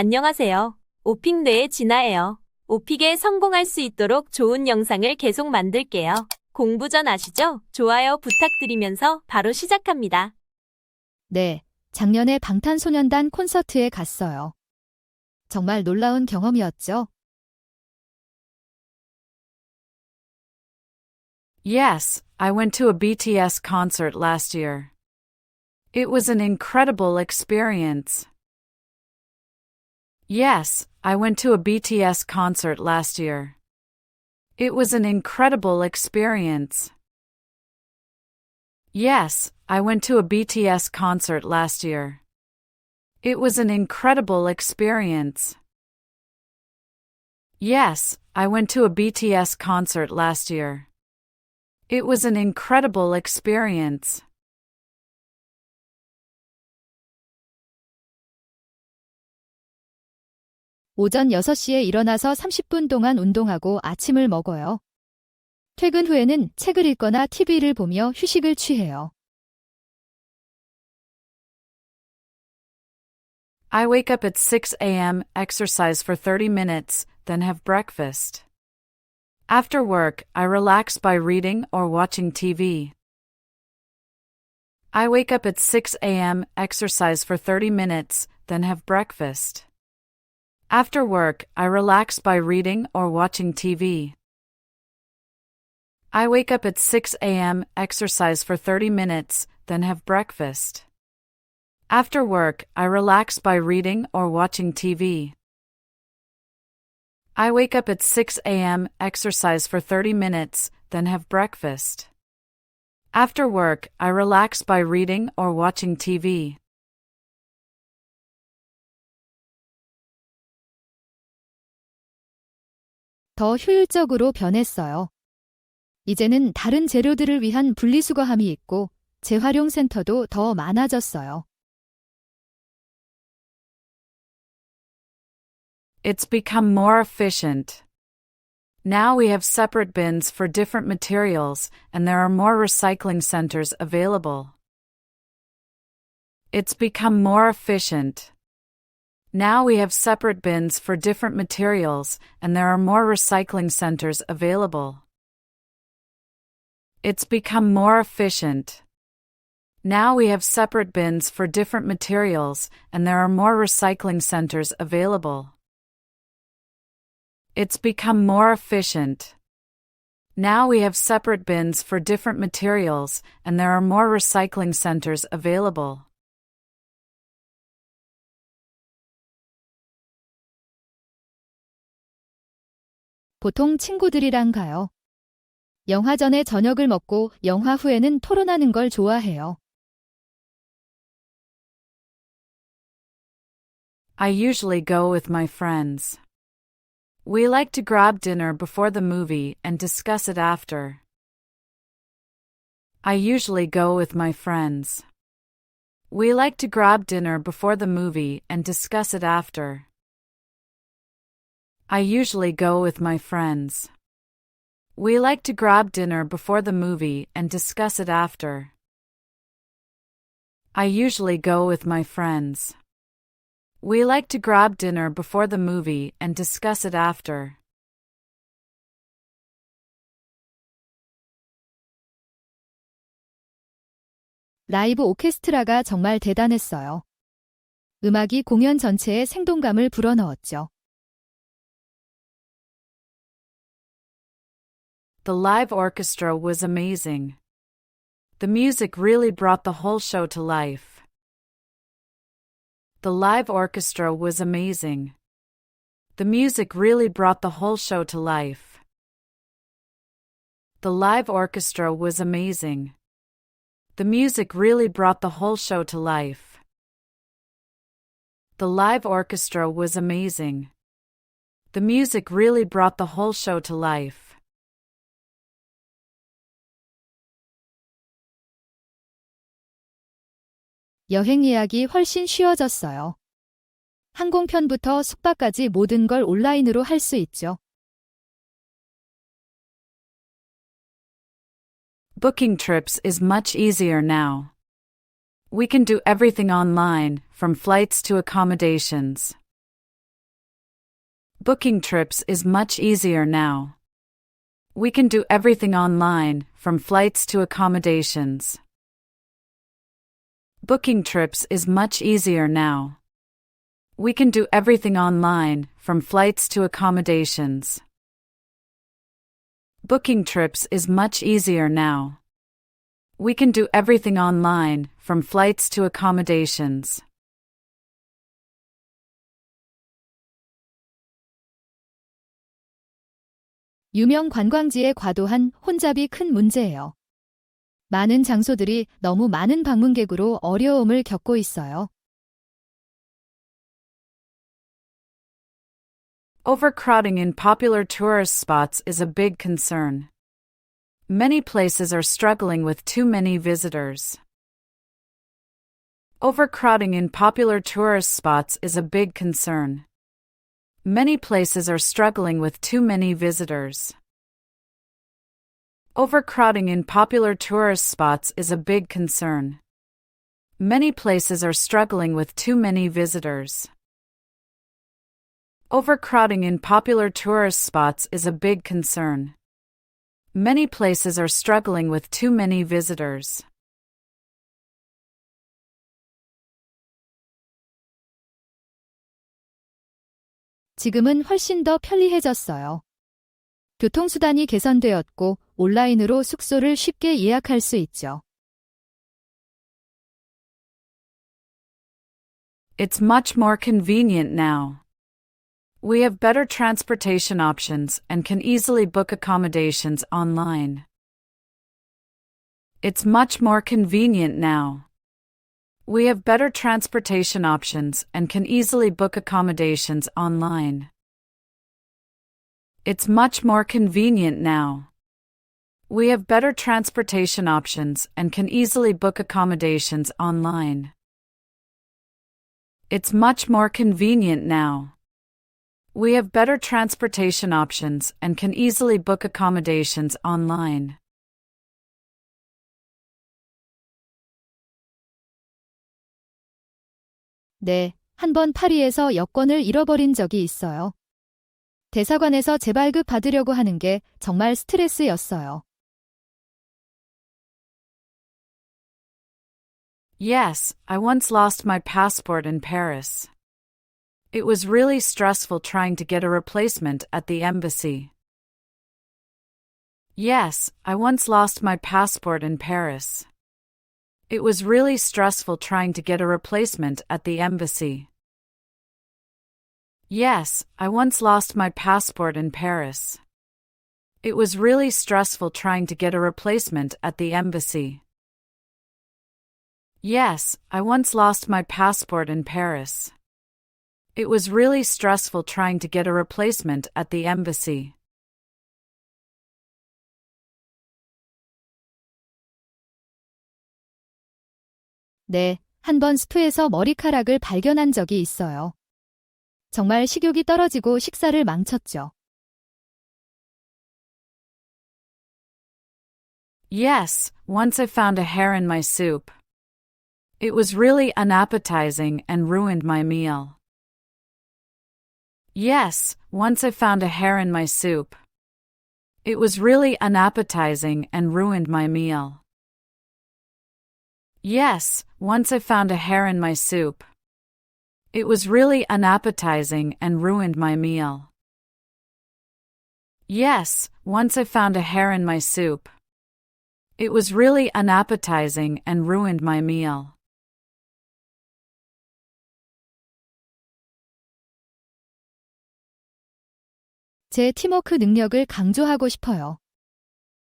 안녕하세요. 오픽뇌의 진아예요. 오픽에 성공할 수 있도록 좋은 영상을 계속 만들게요. 공부 전 아시죠? 좋아요 부탁드리면서 바로 시작합니다. 네, 작년에 방탄소년단 콘서트에 갔어요. 정말 놀라운 경험이었죠? Yes, I went to a BTS concert last year. It was an incredible experience. Yes, I went to a BTS concert last year. It was an incredible experience. Yes, I went to a BTS concert last year. It was an incredible experience. Yes, I went to a BTS concert last year. It was an incredible experience. 오전 6시에 일어나서 30분 동안 운동하고 아침을 먹어요. 퇴근 후에는 책을 읽거나 TV를 보며 휴식을 취해요. I wake up at 6 a.m., exercise for 30 minutes, then have breakfast. After work, I relax by reading or watching TV. I wake up at 6 a.m., exercise for 30 minutes, then have breakfast. After work, I relax by reading or watching TV. I wake up at 6 a.m., exercise for 30 minutes, then have breakfast. After work, I relax by reading or watching TV. I wake up at 6 a.m., exercise for 30 minutes, then have breakfast. After work, I relax by reading or watching TV. 더 효율적으로 변했어요. 이제는 다른 재료들을 위한 분리수거함이 있고 재활용 센터도 더 많아졌어요. It's become more efficient. Now we have separate bins for different materials, and there are more recycling centers available. It's become more efficient. Now we have separate bins for different materials, and there are more recycling centers available. It's become more efficient. Now we have separate bins for different materials, and there are more recycling centers available. It's become more efficient. Now we have separate bins for different materials, and there are more recycling centers available. 보통 친구들이랑 가요. 영화 전에 저녁을 먹고 영화 후에는 토론하는 걸 좋아해요. I usually go with my friends. We like to grab dinner before the movie and discuss it after. I usually go with my friends. We like to grab dinner before the movie and discuss it after. I usually go with my friends. We like to grab dinner before the movie and discuss it after. I usually go with my friends. We like to grab dinner before the movie and discuss it after. 라이브 오케스트라가 정말 대단했어요. 음악이 공연 전체에 생동감을 불어넣었죠. The live orchestra was amazing. The music really brought the whole show to life. The live orchestra was amazing. The music really brought the whole show to life. The live orchestra was amazing. The music really brought the whole show to life. The live orchestra was amazing. The music really brought the whole show to life. 여행 예약이 훨씬 쉬워졌어요. 항공편부터 숙박까지 모든 걸 온라인으로 할 수 있죠. Booking trips is much easier now. We can do everything online, from flights to accommodations. Booking trips is much easier now. We can do everything online, from flights to accommodations. Booking trips is much easier now. We can do everything online, from flights to accommodations. Booking trips is much easier now. We can do everything online, from flights to accommodations. 유명 관광지의 과도한 혼잡이 큰 문제예요. 많은 장소들이 너무 많은 방문객으로 어려움을 겪고 있어요. Overcrowding in popular tourist spots is a big concern. Many places are struggling with too many visitors. Overcrowding in popular tourist spots is a big concern. Many places are struggling with too many visitors. Overcrowding in popular tourist spots is a big concern. Many places are struggling with too many visitors. Overcrowding in popular tourist spots is a big concern. Many places are struggling with too many visitors. 지금은 훨씬 더 편리해졌어요. 교통수단이 개선되었고 온라인으로 숙소를 쉽게 예약할 수 있죠. It's much more convenient now. We have better transportation options and can easily book accommodations online. It's much more convenient now. We have better transportation options and can easily book accommodations online. It's much more convenient now. We have better transportation options and can easily book accommodations online. It's much more convenient now. We have better transportation options and can easily book accommodations online. 네, 한번 파리에서 여권을 잃어버린 적이 있어요. 대사관에서 재발급 받으려고 하는 게 정말 스트레스였어요. Yes, I once lost my passport in Paris. It was really stressful trying to get a replacement at the embassy. Yes, I once lost my passport in Paris. It was really stressful trying to get a replacement at the embassy. Yes, I once lost my passport in Paris. It was really stressful trying to get a replacement at the embassy. Yes, I once lost my passport in Paris. It was really stressful trying to get a replacement at the embassy. 네, 한번 스프에서 머리카락을 발견한 적이 있어요. 정말 식욕이 떨어지고 식사를 망쳤죠. Yes, once I found a hair in my soup. It was really unappetizing and ruined my meal. Yes, once I found a hair in my soup. It was really unappetizing and ruined my meal. Yes, once I found a hair in my soup. It was really unappetizing and ruined my meal. Yes, once I found a hair in my soup. It was really unappetizing and ruined my meal. 제 팀워크 능력을 강조하고 싶어요.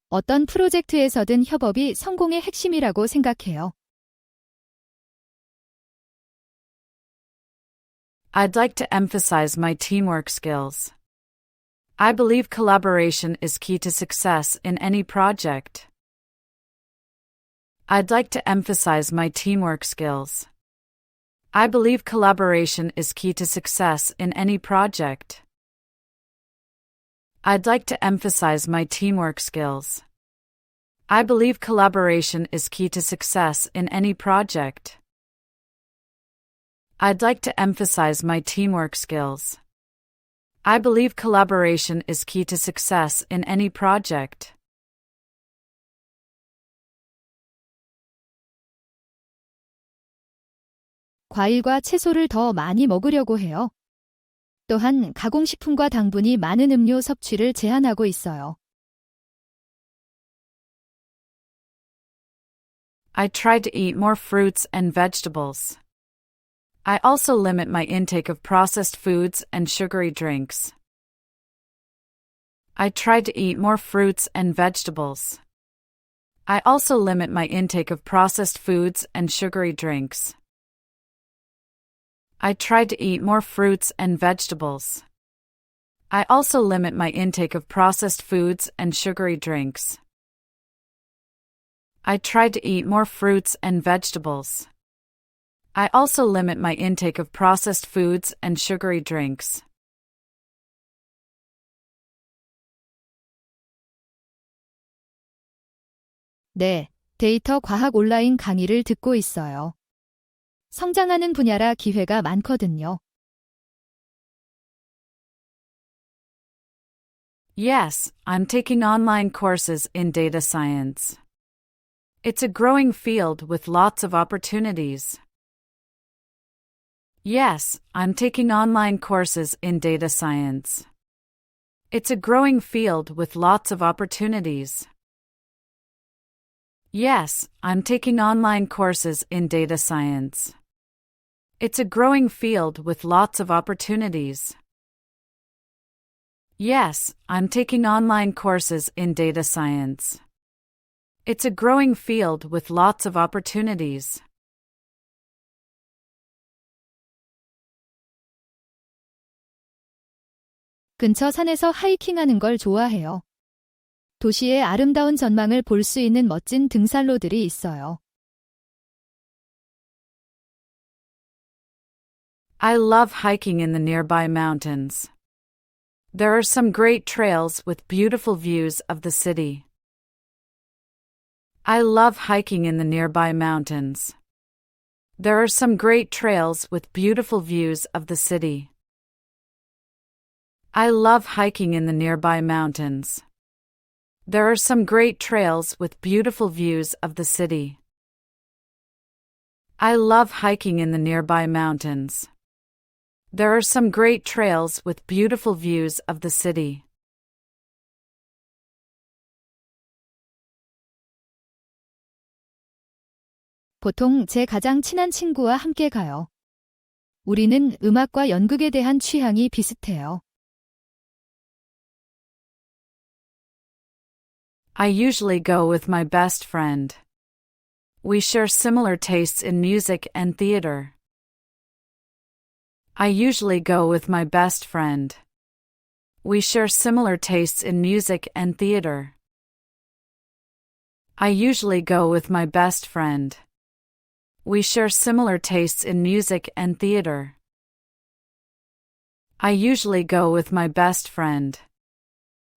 어떤 프로젝트에서든 협업이 성공의 핵심이라고 생각해요. I'd like to emphasize my teamwork skills. I believe collaboration is key to success in any project. I'd like to emphasize my teamwork skills. I believe collaboration is key to success in any project. I'd like to emphasize my teamwork skills. I believe collaboration is key to success in any project. I'd like to emphasize my teamwork skills. I believe collaboration is key to success in any project. 과일과 채소를 더 많이 먹으려고 해요. 또한 가공식품과 당분이 많은 음료 섭취를 제한하고 있어요. I try to eat more fruits and vegetables. I also limit my intake of processed foods and sugary drinks. I try to eat more fruits and vegetables. I also limit my intake of processed foods and sugary drinks. I try to eat more fruits and vegetables. I also limit my intake of processed foods and sugary drinks. I try to eat more fruits and vegetables. I also limit my intake of processed foods and sugary drinks. 네, 데이터 과학 온라인 강의를 듣고 있어요. 성장하는 분야라 기회가 많거든요. Yes, I'm taking online courses in data science. It's a growing field with lots of opportunities. Yes, I'm taking online courses in data science. It's a growing field with lots of opportunities. Yes, I'm taking online courses in data science. It's a growing field with lots of opportunities. Yes, I'm taking online courses in data science. It's a growing field with lots of opportunities. 근처 산에서 하이킹하는 걸 좋아해요. 도시의 아름다운 전망을 볼 수 있는 멋진 등산로들이 있어요. I love hiking in the nearby mountains. There are some great trails with beautiful views of the city. I love hiking in the nearby mountains. There are some great trails with beautiful views of the city. I love hiking in the nearby mountains. There are some great trails with beautiful views of the city. I love hiking in the nearby mountains. There are some great trails with beautiful views of the city. 보통 제 가장 친한 친구와 함께 가요. 우리는 음악과 연극에 대한 취향이 비슷해요. I usually go with my best friend. We share similar tastes in music and theater. I usually go with my best friend. We share similar tastes in music and theater. I usually go with my best friend. We share similar tastes in music and theater. I usually go with my best friend.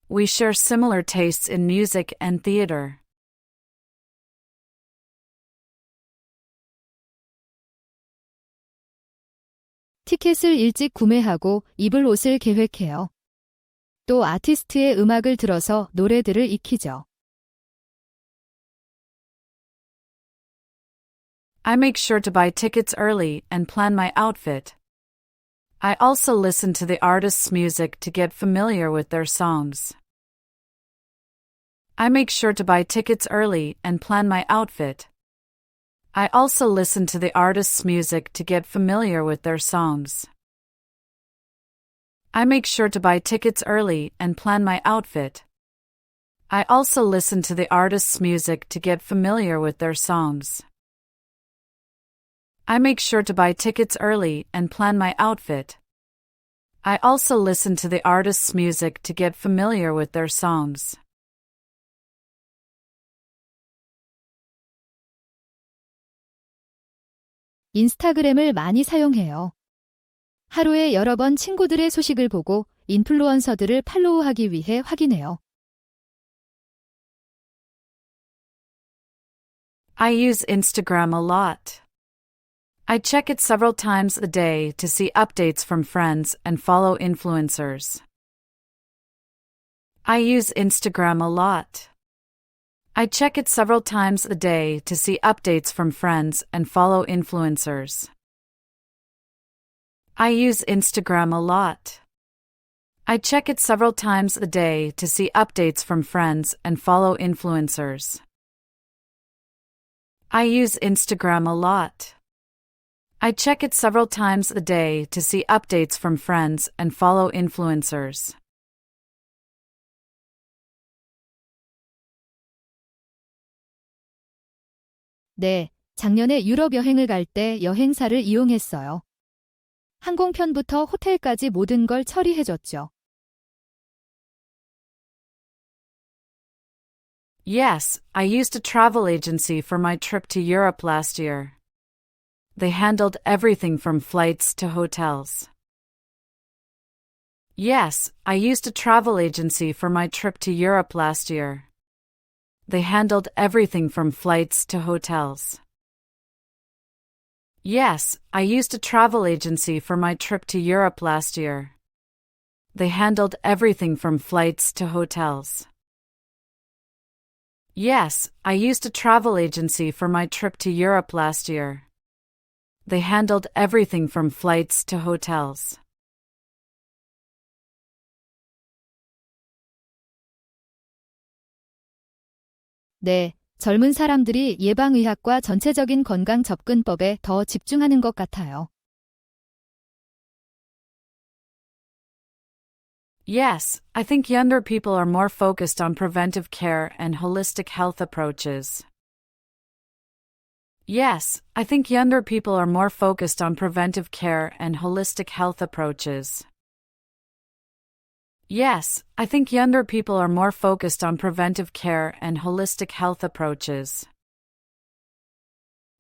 We share similar tastes in music and theater. 티켓을 일찍 구매하고 입을 옷을 계획해요. 또 아티스트의 음악을 들어서 노래들을 익히죠. I make sure to buy tickets early and plan my outfit. I also listen to the artist's music to get familiar with their songs. I make sure to buy tickets early and plan my outfit. I also listen to the artist's music to get familiar with their songs. I make sure to buy tickets early and plan my outfit. I also listen to the artist's music to get familiar with their songs. I make sure to buy tickets early and plan my outfit. I also listen to the artist's music to get familiar with their songs. 인스타그램을 많이 사용해요. 하루에 여러 번 친구들의 소식을 보고 인플루언서들을 팔로우하기 위해 확인해요. I use Instagram a lot. I check it several times a day to see updates from friends and follow influencers. I use Instagram a lot. I check it several times a day to see updates from friends and follow influencers. I use Instagram a lot. I check it several times a day to see updates from friends and follow influencers. I use Instagram a lot. I check it several times a day to see updates from friends and follow influencers. 네, 작년에 유럽 여행을 갈 때 여행사를 이용했어요. 항공편부터 호텔까지 모든 걸 처리해줬죠. Yes, I used a travel agency for my trip to Europe last year. They handled everything from flights to hotels. Yes, I used a travel agency for my trip to Europe last year. They handled everything from flights to hotels. Yes, I used a travel agency for my trip to Europe last year. They handled everything from flights to hotels. Yes, I used a travel agency for my trip to Europe last year. They handled everything from flights to hotels. 네, 젊은 사람들이 예방의학과 전체적인 건강 접근법에 더 집중하는 것 같아요. Yes, I think younger people are more focused on preventive care and holistic health approaches. Yes, I think younger people are more focused on preventive care and holistic health approaches. Yes, I think younger people are more focused on preventive care and holistic health approaches.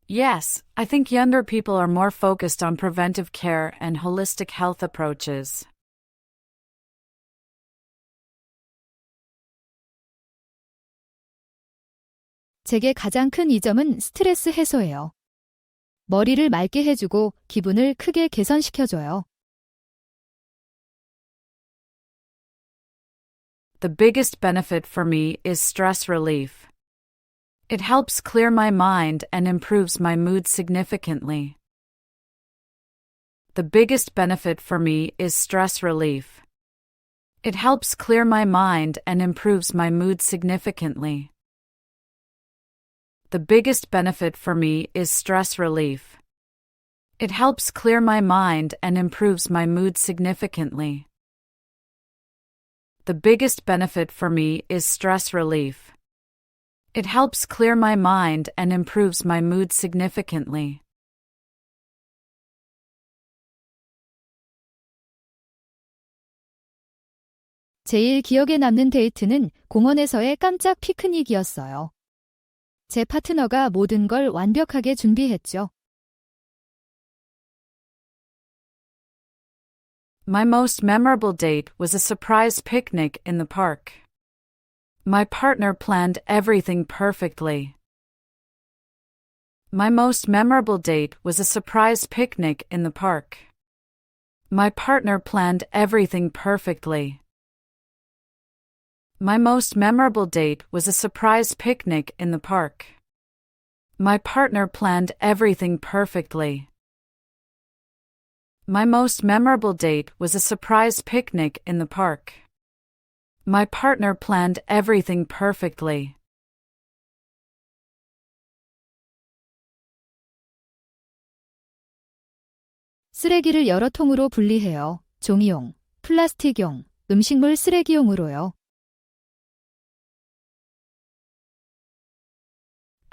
Yes, I think younger people are more focused on preventive care and holistic health approaches. 제게 가장 큰 이점은 스트레스 해소예요. 머리를 맑게 해주고 기분을 크게 개선시켜줘요. The biggest benefit for me is stress relief. It helps clear my mind and improves my mood significantly. The biggest benefit for me is stress relief. It helps clear my mind and improves my mood significantly. The biggest benefit for me is stress relief. It helps clear my mind and improves my mood significantly. The biggest benefit for me is stress relief. It helps clear my mind and improves my mood significantly. 제일 기억에 남는 데이트는 공원에서의 깜짝 피크닉이었어요. 제 파트너가 모든 걸 완벽하게 준비했죠. My most memorable date was a surprise picnic in the park. My partner planned everything perfectly. My most memorable date was a surprise picnic in the park. My partner planned everything perfectly. My most memorable date was a surprise picnic in the park. My partner planned everything perfectly. My most memorable date was a surprise picnic in the park. My partner planned everything perfectly. 쓰레기를 여러 통으로 분리해요. 종이용, 플라스틱용, 음식물 쓰레기용으로요.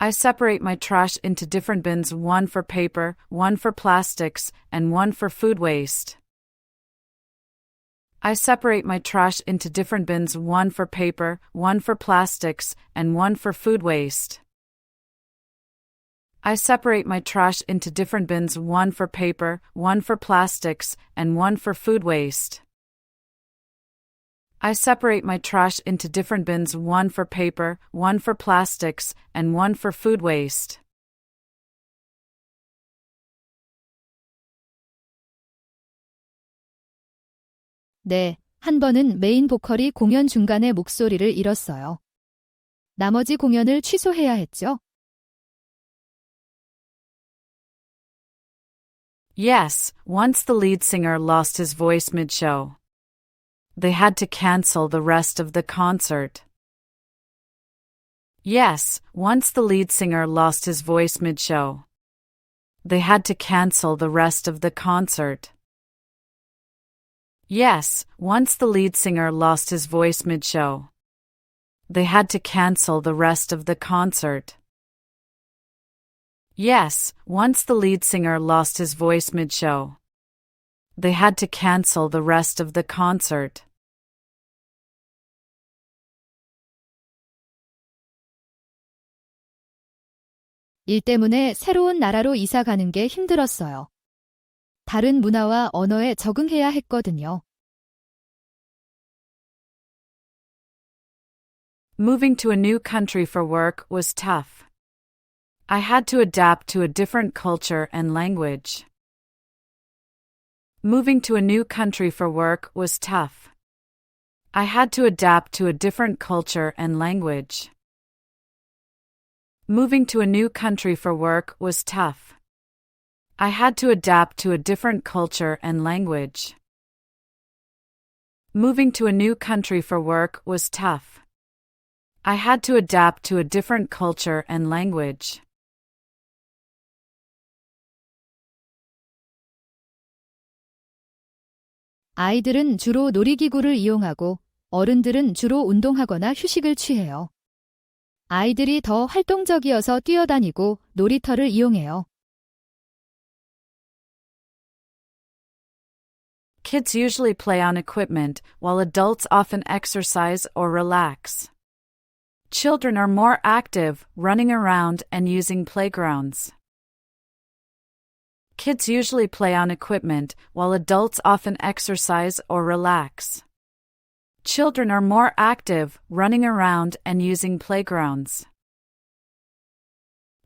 I separate my trash into different bins, one for paper, one for plastics, and one for food waste. I separate my trash into different bins, one for paper, one for plastics, and one for food waste. I separate my trash into different bins, one for paper, one for plastics, and one for food waste. I separate my trash into different bins, one for paper, one for plastics, and one for food waste. 네, 한 번은 메인 보컬이 공연 중간에 목소리를 잃었어요. 나머지 공연을 취소해야 했죠. Yes, once the lead singer lost his voice mid-show. They had to cancel the rest of the concert. Yes, once the lead singer lost his voice mid-show. They had to cancel the rest of the concert. Yes, once the lead singer lost his voice mid-show. They had to cancel the rest of the concert. Yes, once the lead singer lost his voice mid-show. They had to cancel the rest of the concert. 일 때문에 새로운 나라로 이사 가는 게 힘들었어요. 다른 문화와 언어에 적응해야 했거든요. Moving to a new country for work was tough. I had to adapt to a different culture and language. Moving to a new country for work was tough. I had to adapt to a different culture and language. Moving to a new country for work was tough. I had to adapt to a different culture and language. Moving to a new country for work was tough. I had to adapt to a different culture and language. 아이들은 주로 놀이기구를 이용하고 어른들은 주로 운동하거나 휴식을 취해요. 아이들이 더 활동적이어서 뛰어다니고 놀이터를 이용해요. Kids usually play on equipment, while adults often exercise or relax. Children are more active, running around and using playgrounds. Kids usually play on equipment, while adults often exercise or relax. Children are more active, running around and using playgrounds.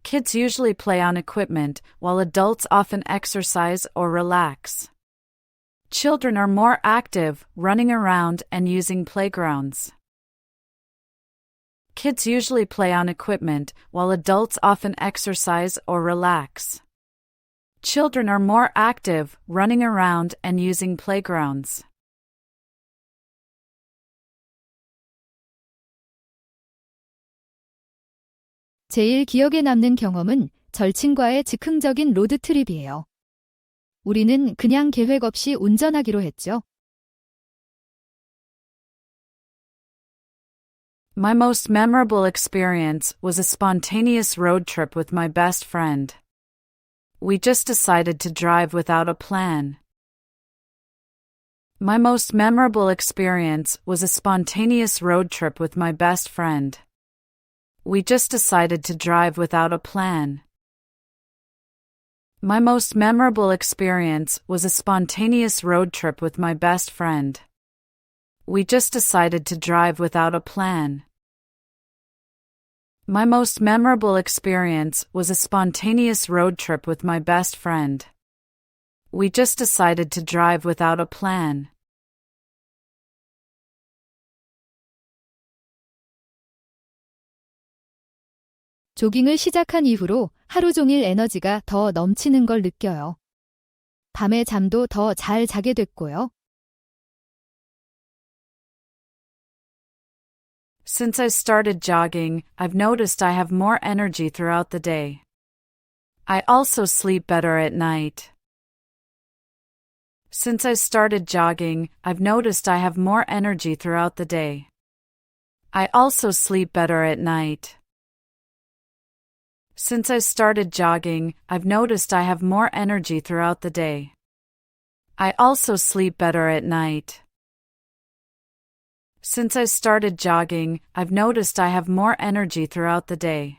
Kids usually play on equipment, while adults often exercise or relax. Children are more active, running around and using playgrounds. Kids usually play on equipment, while adults often exercise or relax. Children are more active, running around and using playgrounds. 제일 기억에 남는 경험은 절친과의 즉흥적인 로드트립이에요. 우리는 그냥 계획 없이 운전하기로 했죠. My most memorable experience was a spontaneous road trip with my best friend. We just decided to drive without a plan. My most memorable experience was a spontaneous road trip with my best friend. We just decided to drive without a plan. My most memorable experience was a spontaneous road trip with my best friend. We just decided to drive without a plan. My most memorable experience was a spontaneous road trip with my best friend. We just decided to drive without a plan. 조깅을 시작한 이후로 하루 종일 에너지가 더 넘치는 걸 느껴요. 밤에 잠도 더 잘 자게 됐고요. Since I started jogging, I've noticed I have more energy throughout the day. I also sleep better at night. Since I started jogging, I've noticed I have more energy throughout the day. I also sleep better at night. Since I started jogging, I've noticed I have more energy throughout the day. I also sleep better at night. Since I started jogging, I've noticed I have more energy throughout the day.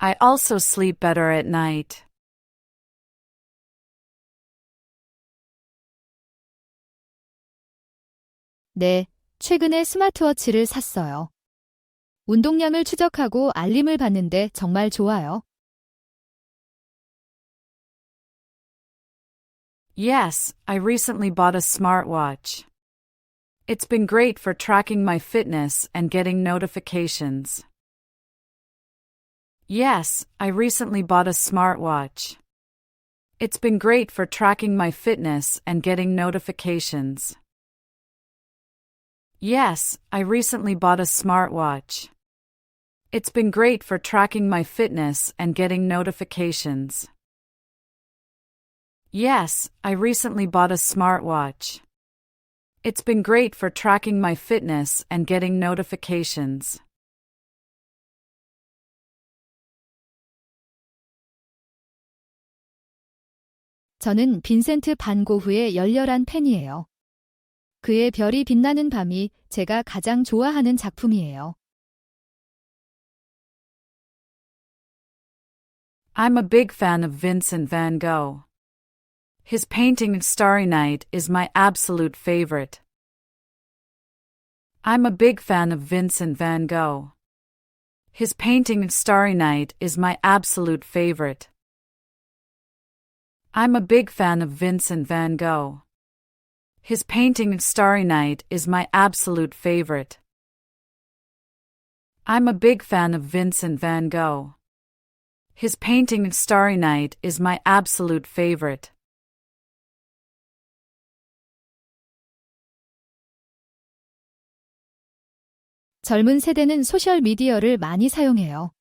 I also sleep better at night. 네, 최근에 스마트워치를 샀어요. 운동량을 추적하고 알림을 받는데 정말 좋아요. Yes, I recently bought a smartwatch. It's been great for tracking my fitness and getting notifications. Yes, I recently bought a smartwatch. It's been great for tracking my fitness and getting notifications. Yes, I recently bought a smartwatch. It's been great for tracking my fitness and getting notifications. Yes, I recently bought a smartwatch. It's been great for tracking my fitness and getting notifications. 저는 빈센트 반 고흐의 열렬한 팬이에요. 그의 별이 빛나는 밤이 제가 가장 좋아하는 작품이에요. I'm a big fan of Vincent van Gogh. His painting Starry Night is my absolute favorite. I'm a big fan of Vincent van Gogh. His painting Starry Night is my absolute favorite. I'm a big fan of Vincent van Gogh. His painting Starry Night is my absolute favorite. I'm a big fan of Vincent van Gogh. His painting Starry Night is my absolute favorite. 젊은 세대는 소셜미디어를 많이 사용해요.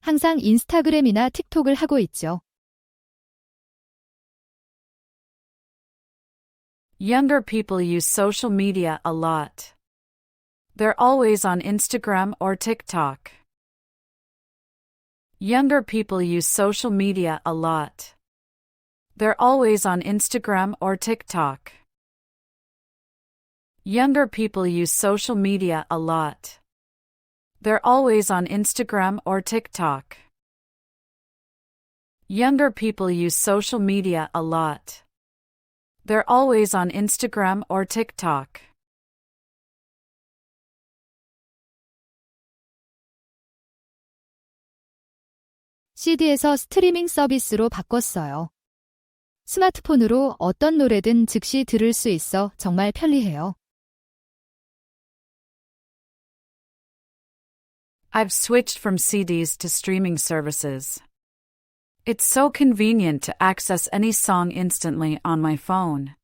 항상 인스타그램이나 틱톡을 하고 있죠. Younger people use social media a lot. They're always on Instagram or TikTok. Younger people use social media a lot. They're always on Instagram or TikTok. Younger people use social media a lot. They're always on Instagram or TikTok. Younger people use social media a lot. They're always on Instagram or TikTok. CD에서 스트리밍 서비스로 바꿨어요. 스마트폰으로 어떤 노래든 즉시 들을 수 있어 정말 편리해요. I've switched from CDs to streaming services. It's so convenient to access any song instantly on my phone.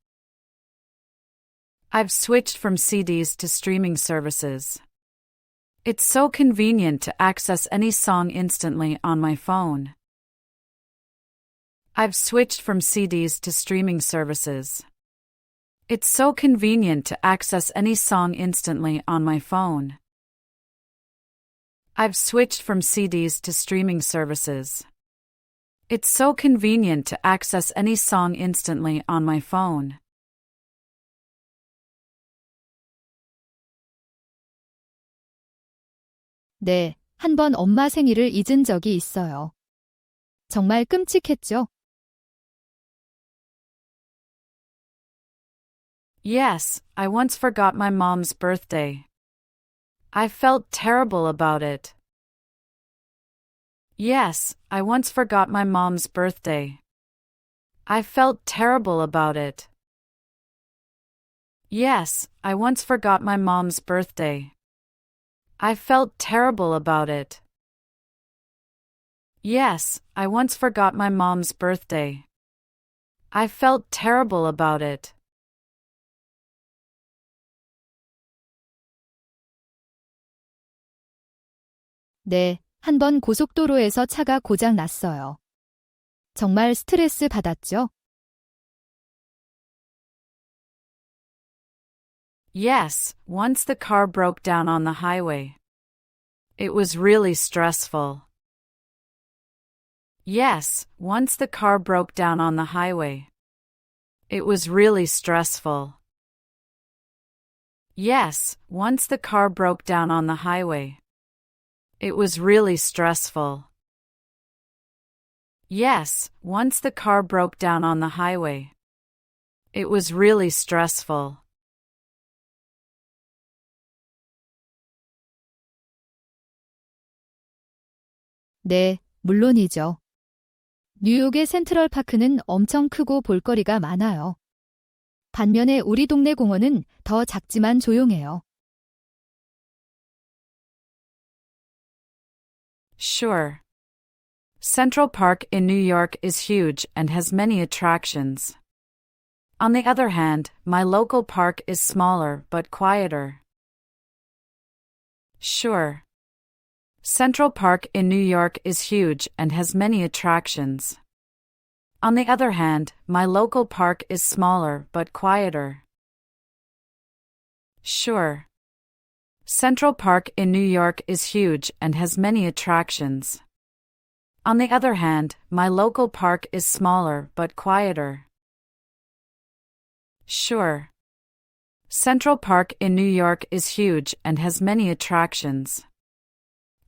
I've switched from CDs to streaming services. It's so convenient to access any song instantly on my phone. I've switched from CDs to streaming services. It's so convenient to access any song instantly on my phone. I've switched from CDs to streaming services. It's so convenient to access any song instantly on my phone. 네, 한 번 엄마 생일을 잊은 적이 있어요. 정말 끔찍했죠? Yes, I once forgot my mom's birthday. I felt terrible about it. Yes, I once forgot my mom's birthday. I felt terrible about it. Yes, I once forgot my mom's birthday. I felt terrible about it. Yes, I once forgot my mom's birthday. I felt terrible about it. 네, 한 번 고속도로에서 차가 고장 났어요. 정말 스트레스 받았죠? Yes, once the car broke down on the highway. It was really stressful. Yes, once the car broke down on the highway. It was really stressful. Yes, once the car broke down on the highway. It was really stressful. Yes, once the car broke down on the highway. It was really stressful. 네, 물론이죠. 뉴욕의 센트럴파크는 엄청 크고 볼거리가 많아요. 반면에 우리 동네 공원은 더 작지만 조용해요. Sure. Central Park in New York is huge and has many attractions. On the other hand, my local park is smaller but quieter. Sure. Central Park in New York is huge and has many attractions. On the other hand, my local park is smaller but quieter. Sure. Central Park in New York is huge and has many attractions. On the other hand, my local park is smaller but quieter. Sure. Central Park in New York is huge and has many attractions.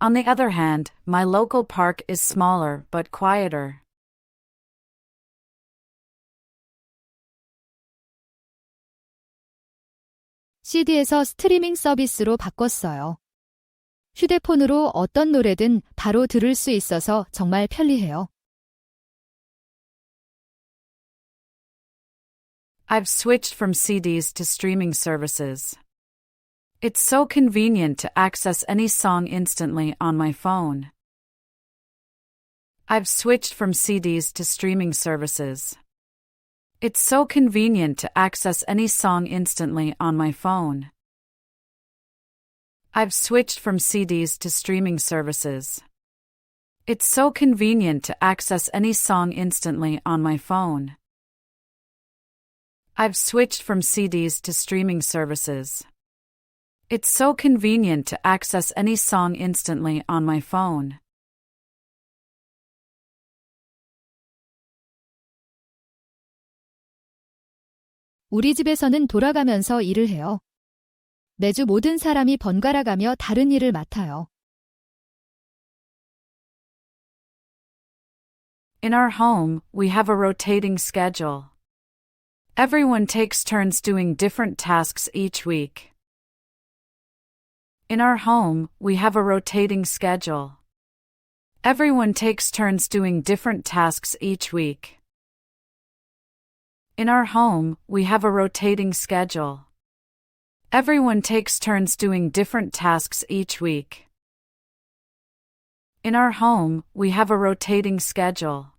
On the other hand, my local park is smaller but quieter. CD에서 스트리밍 서비스로 바꿨어요. 휴대폰으로 어떤 노래든 바로 들을 수 있어서 정말 편리해요. I've switched from CDs to streaming services. It's so convenient to access any song instantly on my phone. I've switched from CDs to streaming services. It's so convenient to access any song instantly on my phone. I've switched from CDs to streaming services. It's so convenient to access any song instantly on my phone. I've switched from CDs to streaming services. It's so convenient to access any song instantly on my phone. 우리 집에서는 돌아가면서 일을 해요. 매주 모든 사람이 번갈아 가며 다른 일을 맡아요. In our home, we have a rotating schedule. Everyone takes turns doing different tasks each week. In our home, we have a rotating schedule. Everyone takes turns doing different tasks each week. In our home, we have a rotating schedule. Everyone takes turns doing different tasks each week. In our home, we have a rotating schedule.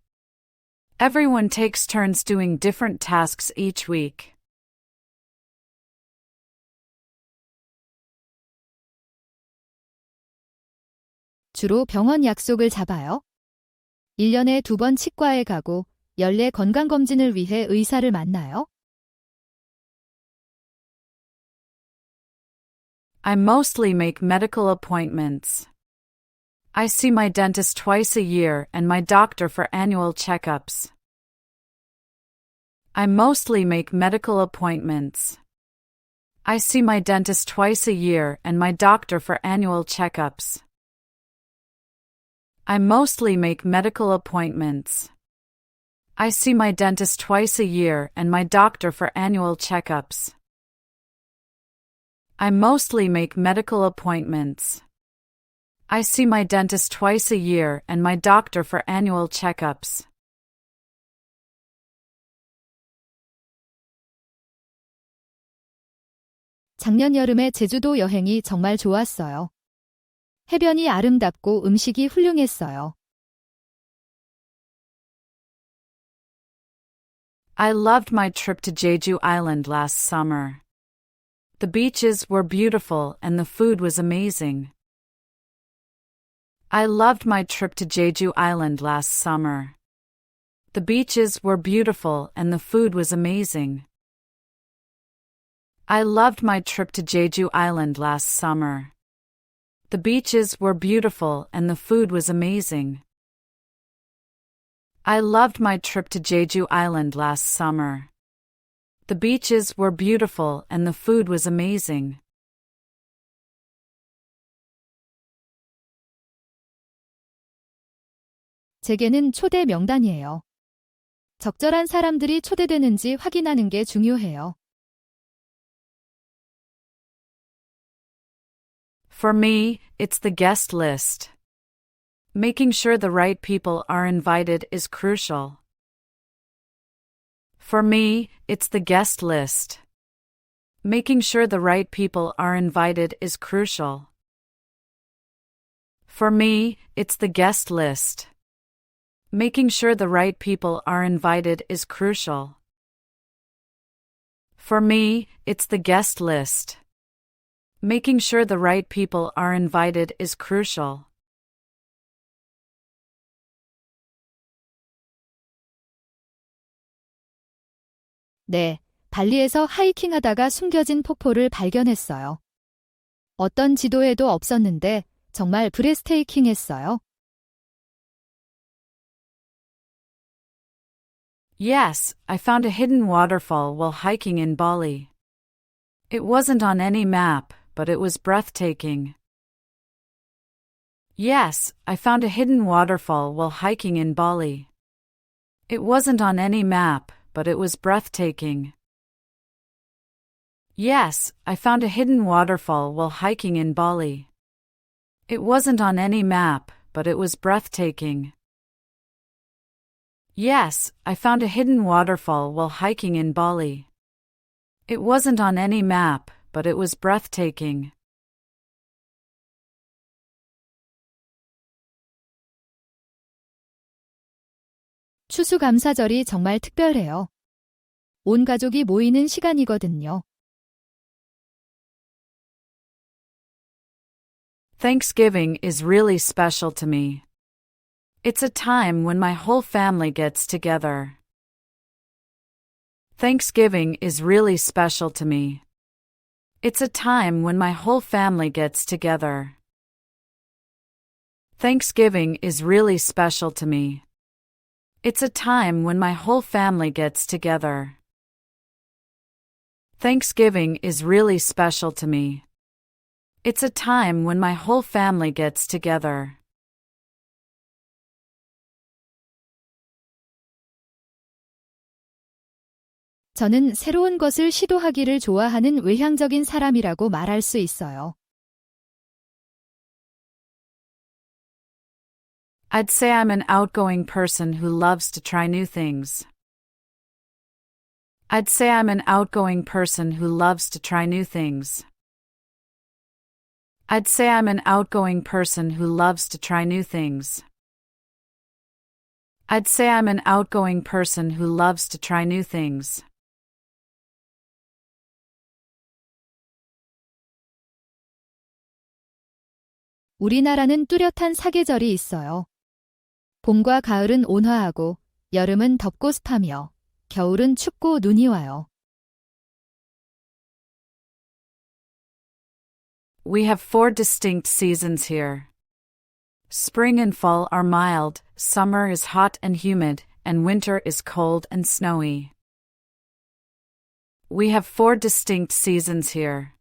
Everyone takes turns doing different tasks each week. 주로 병원 약속을 잡아요. 1년에 2번 치과에 가고 연례 건강검진을 위해 의사를 만나요. I mostly make medical appointments. I see my dentist twice a year and my doctor for annual checkups. I mostly make medical appointments. I see my dentist twice a year and my doctor for annual checkups. I mostly make medical appointments. I see my dentist twice a year and my doctor for annual checkups. I mostly make medical appointments. I see my dentist twice a year and my doctor for annual checkups. 작년 여름에 제주도 여행이 정말 좋았어요. 해변이 아름답고 음식이 훌륭했어요. I loved my trip to Jeju Island last summer. The beaches were beautiful and the food was amazing. I loved my trip to Jeju Island last summer. The beaches were beautiful and the food was amazing. I loved my trip to Jeju Island last summer. The beaches were beautiful and the food was amazing. I loved my trip to Jeju Island last summer. The beaches were beautiful and the food was amazing. 제게는 초대 명단이에요. 적절한 사람들이 초대되는지 확인하는 게 중요해요. For me, it's the guest list. Making sure the right people are invited is crucial. For me, it's the guest list. Making sure the right people are invited is crucial. For me, it's the guest list. Making sure the right people are invited is crucial. For me, it's the guest list. Making sure the right people are invited is crucial. 네, 발리에서 하이킹하다가 숨겨진 폭포를 발견했어요. 어떤 지도에도 없었는데 정말 브레스테이킹했어요. Yes, I found a hidden waterfall while hiking in Bali. It wasn't on any map, but it was breathtaking. Yes, I found a hidden waterfall while hiking in Bali. It wasn't on any map, but it was breathtaking. Yes, I found a hidden waterfall while hiking in Bali. It wasn't on any map, but it was breathtaking. Yes, I found a hidden waterfall while hiking in Bali. It wasn't on any map, but it was breathtaking. 추수감사절이 정말 특별해요. 온 가족이 모이는 시간이거든요. Thanksgiving is really special to me. It's a time when my whole family gets together. Thanksgiving is really special to me. It's a time when my whole family gets together. Thanksgiving is really special to me. It's a time when my whole family gets together. Thanksgiving is really special to me. It's a time when my whole family gets together. 저는 새로운 것을 시도하기를 좋아하는 외향적인 사람이라고 말할 수 있어요. I'd say I'm an outgoing person who loves to try new things. I'd say I'm an outgoing person who loves to try new things. I'd say I'm an outgoing person who loves to try new things. I'd say I'm an outgoing person who loves to try new things. 우리나라는 뚜렷한 사계절이 있어요. 봄과 가을은 온화하고 여름은 덥고 습하며 겨울은 춥고 눈이 와요. We have 4 distinct seasons here. Spring and fall are mild, summer is hot and humid, and winter is cold and snowy. We have 4 distinct seasons here.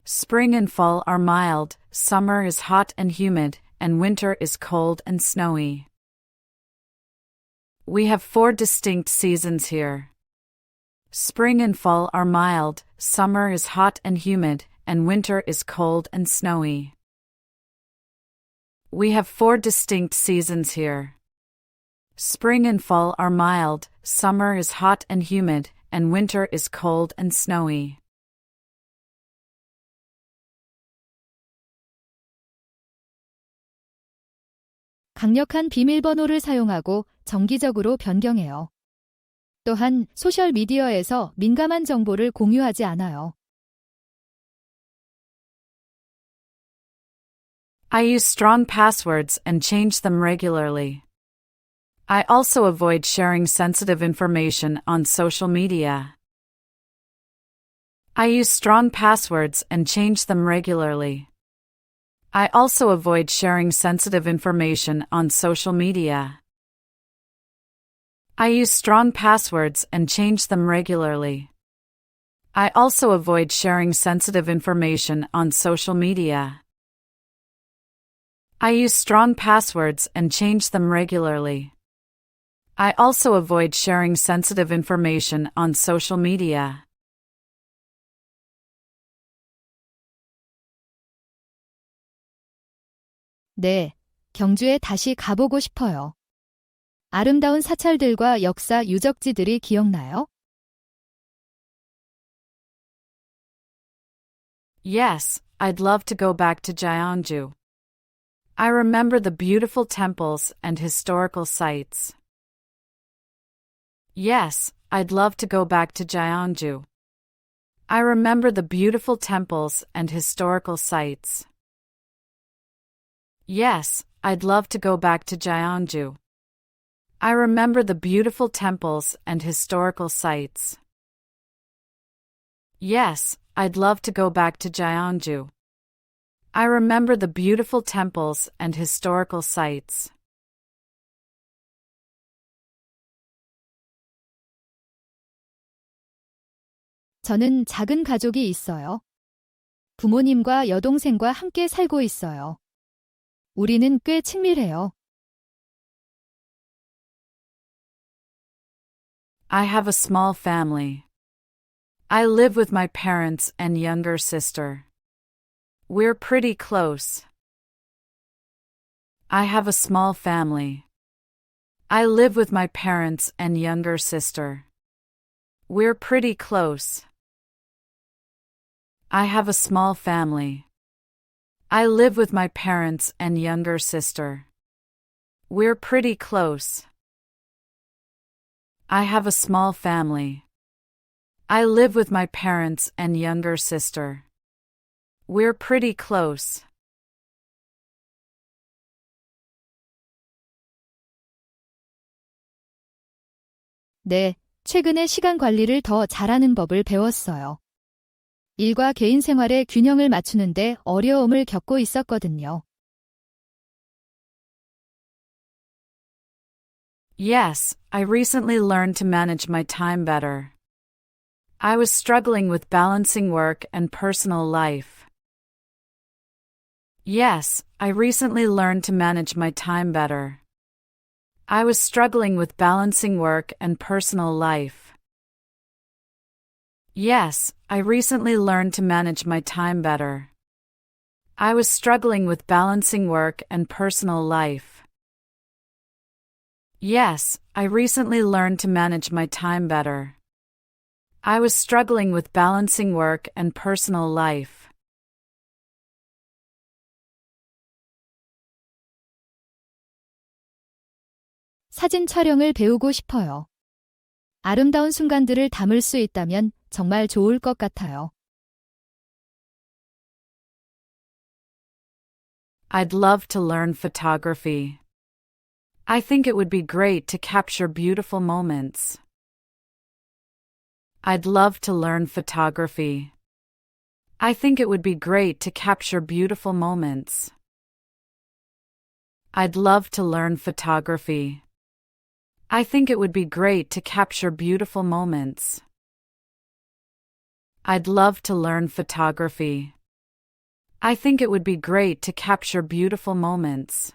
Spring and fall are mild, summer is hot and humid, and winter is cold and snowy. We have 4 distinct seasons here. Spring and fall are mild, summer is hot and humid, and winter is cold and snowy. We have 4 distinct seasons here. Spring and fall are mild, summer is hot and humid, and winter is cold and snowy. 강력한 비밀번호를 사용하고 정기적으로 변경해요. 또한 소셜미디어에서 민감한 정보를 공유하지 않아요. I use strong passwords and change them regularly. I also avoid sharing sensitive information on social media. I use strong passwords and change them regularly. I also avoid sharing sensitive information on social media. I use strong passwords and change them regularly. I also avoid sharing sensitive information on social media. I use strong passwords and change them regularly. I also avoid sharing sensitive information on social media. 네, 경주에 다시 가보고 싶어요. 아름다운 사찰들과 역사 유적지들이 기억나요? Yes, I'd love to go back to Gyeongju. I remember the beautiful temples and historical sites. Yes, I'd love to go back to Gyeongju. I remember the beautiful temples and historical sites. Yes, I'd love to go back to Gyeongju. I remember the beautiful temples and historical sites. Yes, I'd love to go back to Gyeongju. I remember the beautiful temples and historical sites. 저는 작은 가족이 있어요. 부모님과 여동생과 함께 살고 있어요. 우리는 꽤 친밀해요. I have a small family. I live with my parents and younger sister. We're pretty close. I have a small family. I live with my parents and younger sister. We're pretty close. I have a small family. I live with my parents and younger sister. We're pretty close. I have a small family. I live with my parents and younger sister. We're pretty close. 네, 최근에 시간 관리를 더 잘하는 법을 배웠어요. 일과 개인 생활의 균형을 맞추는데 어려움을 겪고 있었거든요. Yes, I recently learned to manage my time better. I was struggling with balancing work and personal life. Yes, I recently learned to manage my time better. I was struggling with balancing work and personal life. Yes, I recently learned to manage my time better. I was struggling with balancing work and personal life. Yes, I recently learned to manage my time better. I was struggling with balancing work and personal life. 사진 촬영을 배우고 싶어요. 아름다운 순간들을 담을 수 있다면 정말 좋을 것 같아요. I'd love to learn photography. I think it would be great to capture beautiful moments. I'd love to learn photography. I think it would be great to capture beautiful moments. I'd love to learn photography. I think it would be great to capture beautiful moments. I'd love to learn photography. I think it would be great to capture beautiful moments.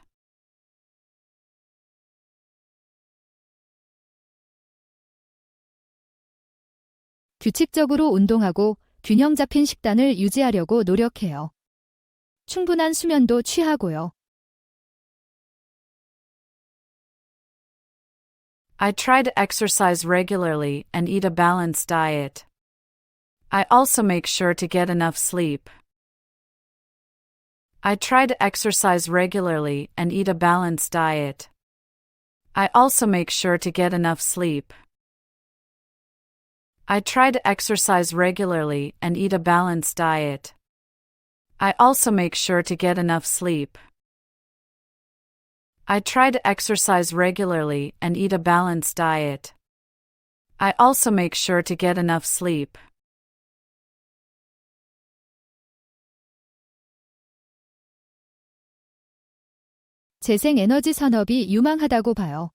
규칙적으로 운동하고 균형 잡힌 식단을 유지하려고 노력해요. 충분한 수면도 취하고요. I try to exercise regularly and eat a balanced diet. I also make sure to get enough sleep. I try to exercise regularly and eat a balanced diet. I also make sure to get enough sleep. I try to exercise regularly and eat a balanced diet. I also make sure to get enough sleep. I try to exercise regularly and eat a balanced diet. I also make sure to get enough sleep. 재생에너지 산업이 유망하다고 봐요.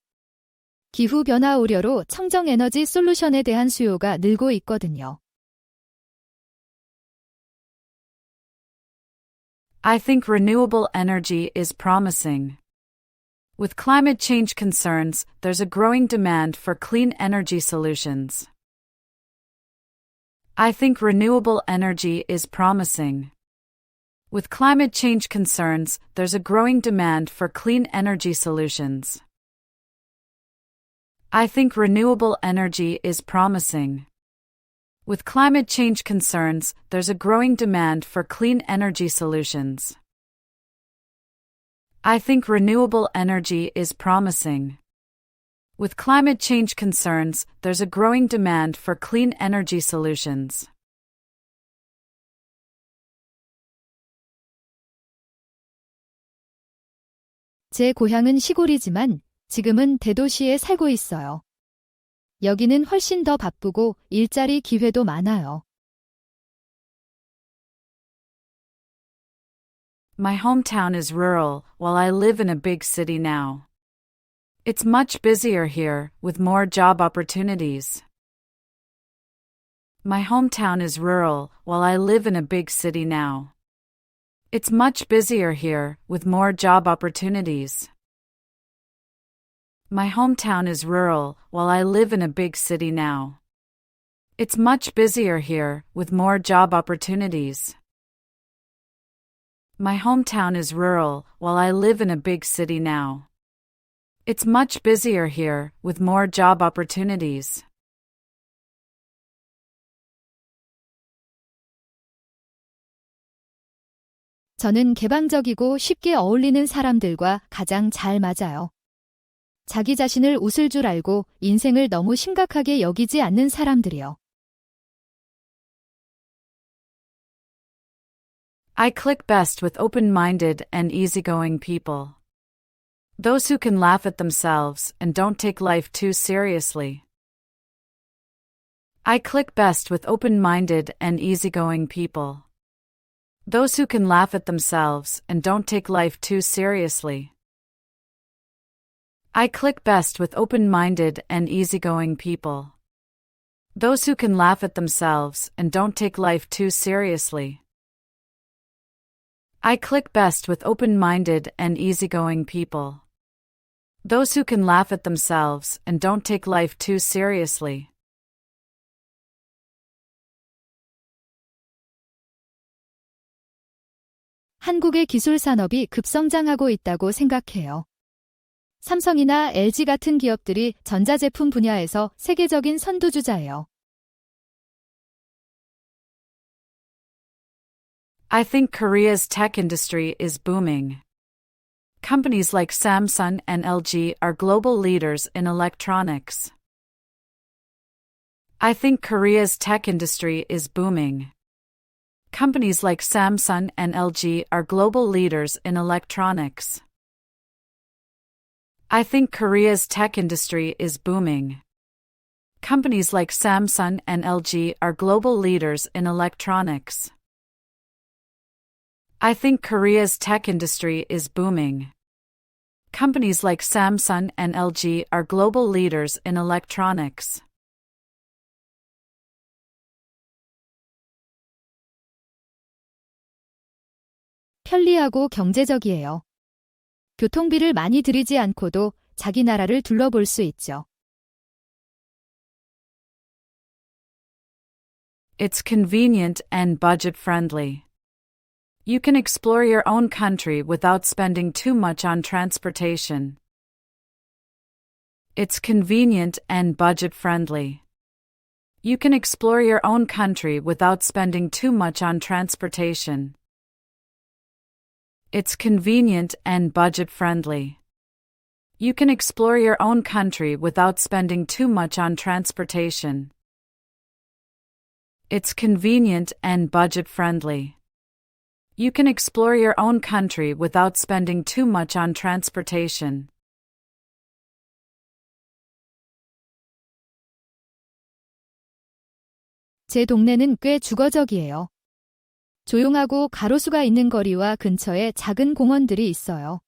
기후변화 우려로 청정에너지 솔루션에 대한 수요가 늘고 있거든요. I think renewable energy is promising. With climate change concerns, there's a growing demand for clean energy solutions. I think renewable energy is promising. With climate change concerns, there's a growing demand for clean energy solutions. I think renewable energy is promising. With climate change concerns, there's a growing demand for clean energy solutions. I think renewable energy is promising. With climate change concerns, there's a growing demand for clean energy solutions. 제 고향은 시골이지만 지금은 대도시에 살고 있어요. 여기는 훨씬 더 바쁘고 일자리 기회도 많아요. My hometown is rural, while I live in a big city now. It's much busier here, with more job opportunities. My hometown is rural, while I live in a big city now. It's much busier here, with more job opportunities. My hometown is rural, while I live in a big city now. It's much busier here, with more job opportunities. My hometown is rural, while I live in a big city now. It's much busier here, with more job opportunities. 저는 개방적이고 쉽게 어울리는 사람들과 가장 잘 맞아요. 자기 자신을 웃을 줄 알고 인생을 너무 심각하게 여기지 않는 사람들이요. I click best with open-minded and easygoing people. Those who can laugh at themselves and don't take life too seriously. I click best with open-minded and easygoing people. Those who can laugh at themselves and don't take life too seriously. I click best with open-minded and easygoing people. Those who can laugh at themselves and don't take life too seriously. I click best with open-minded and easygoing people. Those who can laugh at themselves and don't take life too seriously. 한국의 기술 산업이 급성장하고 있다고 생각해요. 삼성이나 LG 같은 기업들이 전자제품 분야에서 세계적인 선두주자예요. I think Korea's tech industry is booming. Companies like Samsung and LG are global leaders in electronics. I think Korea's tech industry is booming. Companies like Samsung and LG are global leaders in electronics. I think Korea's tech industry is booming. Companies like Samsung and LG are global leaders in electronics. I think Korea's tech industry is booming. Companies like Samsung and LG are global leaders in electronics. 편리하고 경제적이에요. 교통비를 많이 들이지 않고도 자기 나라를 둘러볼 수 있죠. It's convenient and budget-friendly. You can explore your own country without spending too much on transportation. It's convenient and budget-friendly. You can explore your own country without spending too much on transportation. It's convenient and budget-friendly. You can explore your own country without spending too much on transportation. It's convenient and budget-friendly. You can explore your own country without spending too much on transportation. 제 동네는 꽤 주거적이에요. 조용하고 가로수가 있는 거리와 근처에 작은 공원들이 있어요.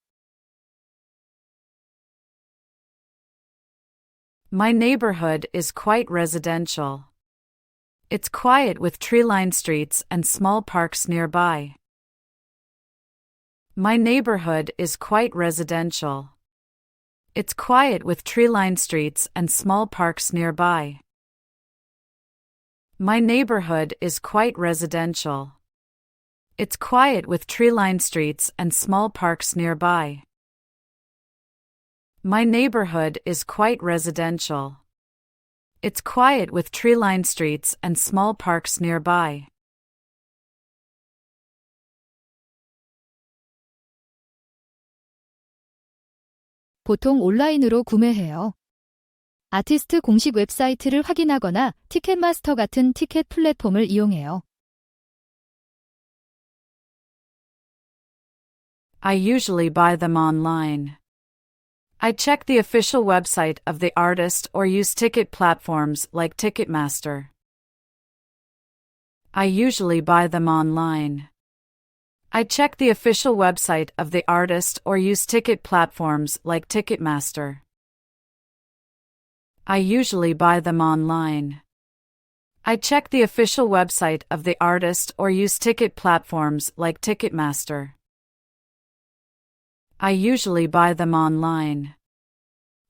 My neighborhood is quite residential. It's quiet with tree-lined streets and small parks nearby. My neighborhood is quite residential. It's quiet with tree-lined streets and small parks nearby. My neighborhood is quite residential. It's quiet with tree-lined streets and small parks nearby. My neighborhood is quite residential. It's quiet with tree-lined streets and small parks nearby. 보통 온라인으로 구매해요. 아티스트 공식 웹사이트를 확인하거나 티켓마스터 같은 티켓 플랫폼을 이용해요. I usually buy them online. I check the official website of the artist or use ticket platforms like Ticketmaster. I usually buy them online. I check the official website of the artist or use ticket platforms like Ticketmaster. I usually buy them online. I check the official website of the artist or use ticket platforms like Ticketmaster. I usually buy them online.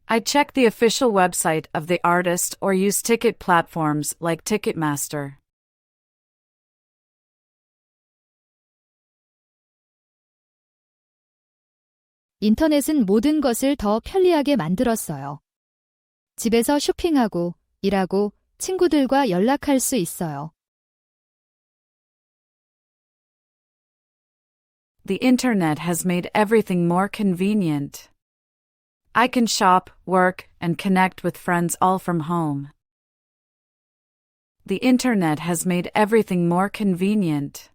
I check the official website of the artist or use ticket platforms like Ticketmaster. 인터넷은 모든 것을 더 편리하게 만들었어요. 집에서 쇼핑하고, 일하고, 친구들과 연락할 수 있어요. The internet has made everything more convenient. I can shop, work, and connect with friends all from home. The internet has made everything more convenient.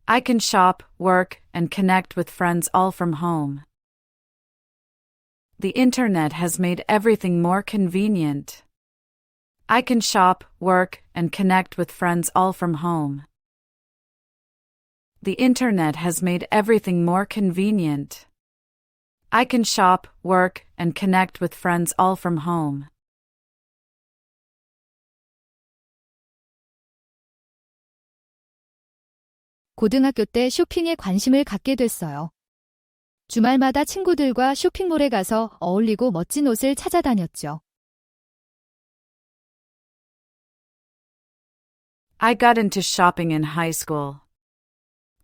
I can shop, work, and connect with friends all from home. The internet has made everything more convenient. I can shop, work, and connect with friends all from home. The internet has made everything more convenient. I can shop, work, and connect with friends all from home. 고등학교 때 쇼핑에 관심을 갖게 됐어요. 주말마다 친구들과 쇼핑몰에 가서 어울리고 멋진 옷을 찾아다녔죠. I got into shopping in high school.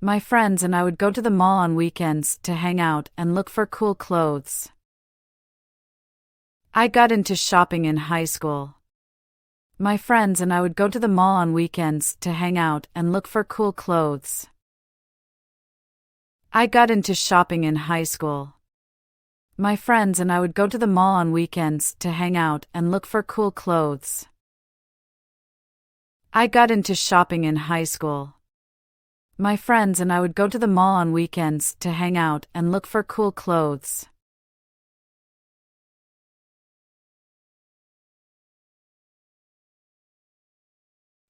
My friends and I would go to the mall on weekends to hang out and look for cool clothes. I got into shopping in high school. My friends and I would go to the mall on weekends to hang out and look for cool clothes. I got into shopping in high school. My friends and I would go to the mall on weekends to hang out and look for cool clothes. I got into shopping in high school. My friends and I would go to the mall on weekends to hang out and look for cool clothes.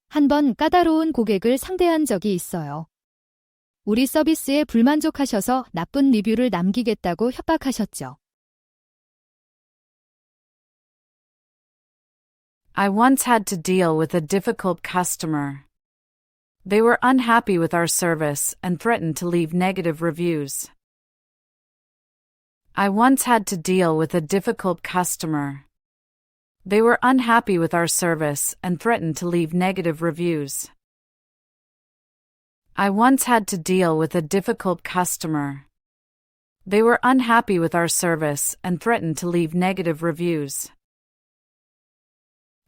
한 번 까다로운 고객을 상대한 적이 있어요. 우리 서비스에 불만족하셔서 나쁜 리뷰를 남기겠다고 협박하셨죠. I once had to deal with a difficult customer. They were unhappy with our service and threatened to leave negative reviews. I once had to deal with a difficult customer. They were unhappy with our service and threatened to leave negative reviews. I once had to deal with a difficult customer. They were unhappy with our service and threatened to leave negative reviews.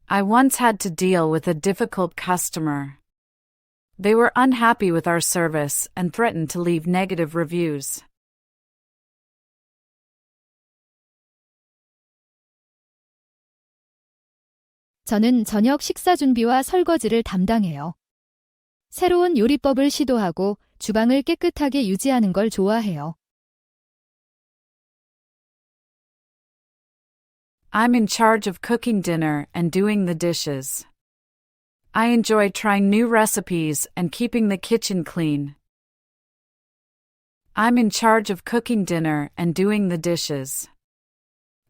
I once had to deal with a difficult customer. They were unhappy with our service and threatened to leave negative reviews. 저는 저녁 식사 준비와 설거지를 담당해요. 새로운 요리법을 시도하고 주방을 깨끗하게 유지하는 걸 좋아해요. I'm in charge of cooking dinner and doing the dishes. I enjoy trying new recipes and keeping the kitchen clean. I'm in charge of cooking dinner and doing the dishes.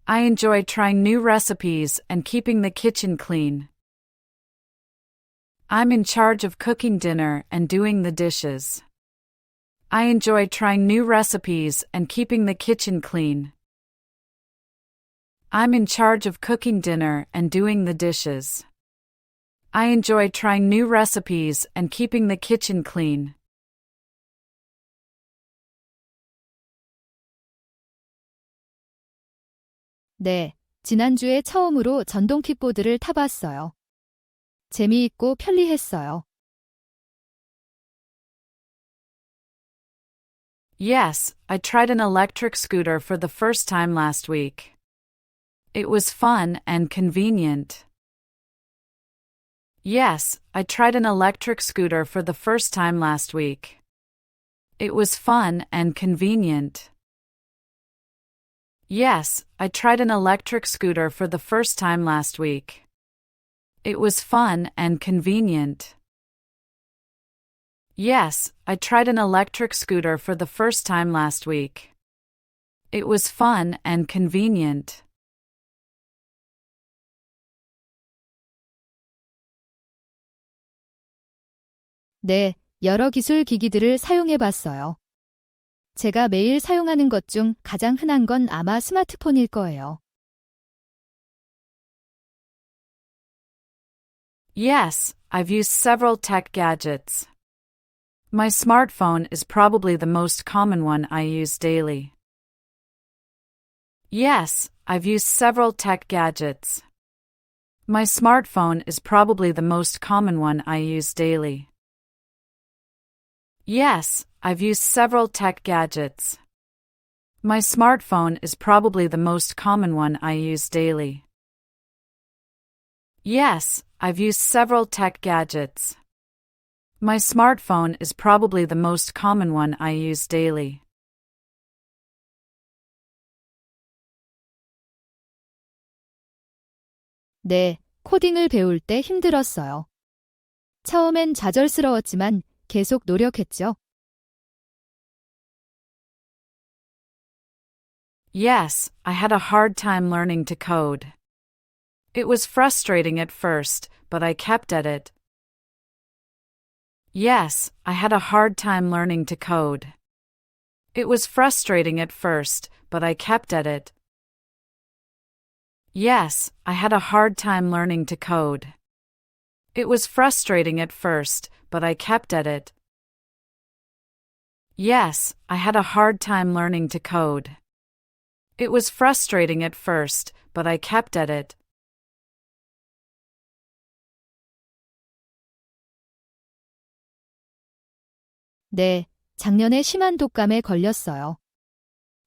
I enjoy trying new recipes and keeping the kitchen clean. I'm in charge of cooking dinner and doing the dishes. I enjoy trying new recipes and keeping the kitchen clean. I'm in charge of cooking dinner and doing the dishes. I enjoy trying new recipes and keeping the kitchen clean. 네, 지난주에 처음으로 전동 킥보드를 타봤어요. 재미있고 편리했어요. Yes, I tried an electric scooter for the first time last week. It was fun and convenient. Yes, I tried an electric scooter for the first time last week. It was fun and convenient. Yes, I tried an electric scooter for the first time last week. It was fun and convenient. Yes, I tried an electric scooter for the first time last week. It was fun and convenient. 네, 여러 기술 기기들을 사용해 봤어요. 제가 매일 사용하는 것 중 가장 흔한 건 아마 스마트폰일 거예요. Yes, I've used several tech gadgets. My smartphone is probably the most common one I use daily. Yes, I've used several tech gadgets. My smartphone is probably the most common one I use daily. Yes, I've used several tech gadgets. My smartphone is probably the most common one I use daily. Yes, I've used several tech gadgets. My smartphone is probably the most common one I use daily. 네, 코딩을 배울 때 힘들었어요. 처음엔 좌절스러웠지만 계속 노력했죠. Yes, I had a hard time learning to code. It was frustrating at first, but I kept at it. Yes, I had a hard time learning to code. It was frustrating at first, but I kept at it. Yes, I had a hard time learning to code. It was frustrating at first, but I kept at it. Yes, I had a hard time learning to code. It was frustrating at first, but I kept at it. 네, 작년에 심한 독감에 걸렸어요.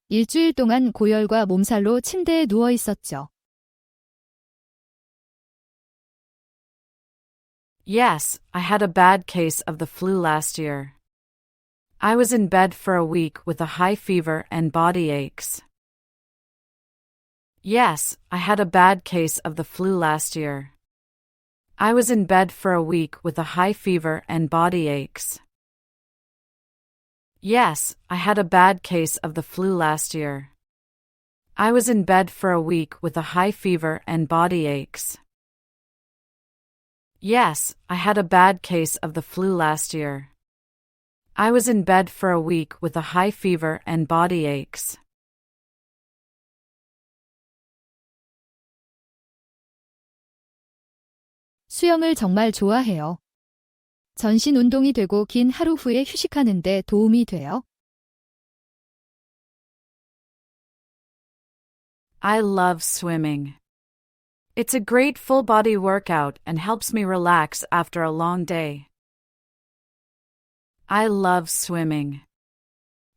일주일 동안 고열과 몸살로 침대에 누워 있었죠. Yes, I had a bad case of the flu last year. I was in bed for a week with a high fever and body aches. Yes, I had a bad case of the flu last year. I was in bed for a week with a high fever and body aches. Yes, I had a bad case of the flu last year. I was in bed for a week with a high fever and body aches. Yes, I had a bad case of the flu last year. I was in bed for a week with a high fever and body aches. 수영을 정말 좋아해요. 전신 운동이 되고 긴 하루 후에 휴식하는 데 도움이 돼요. I love swimming. It's a great full body workout and helps me relax after a long day. I love swimming.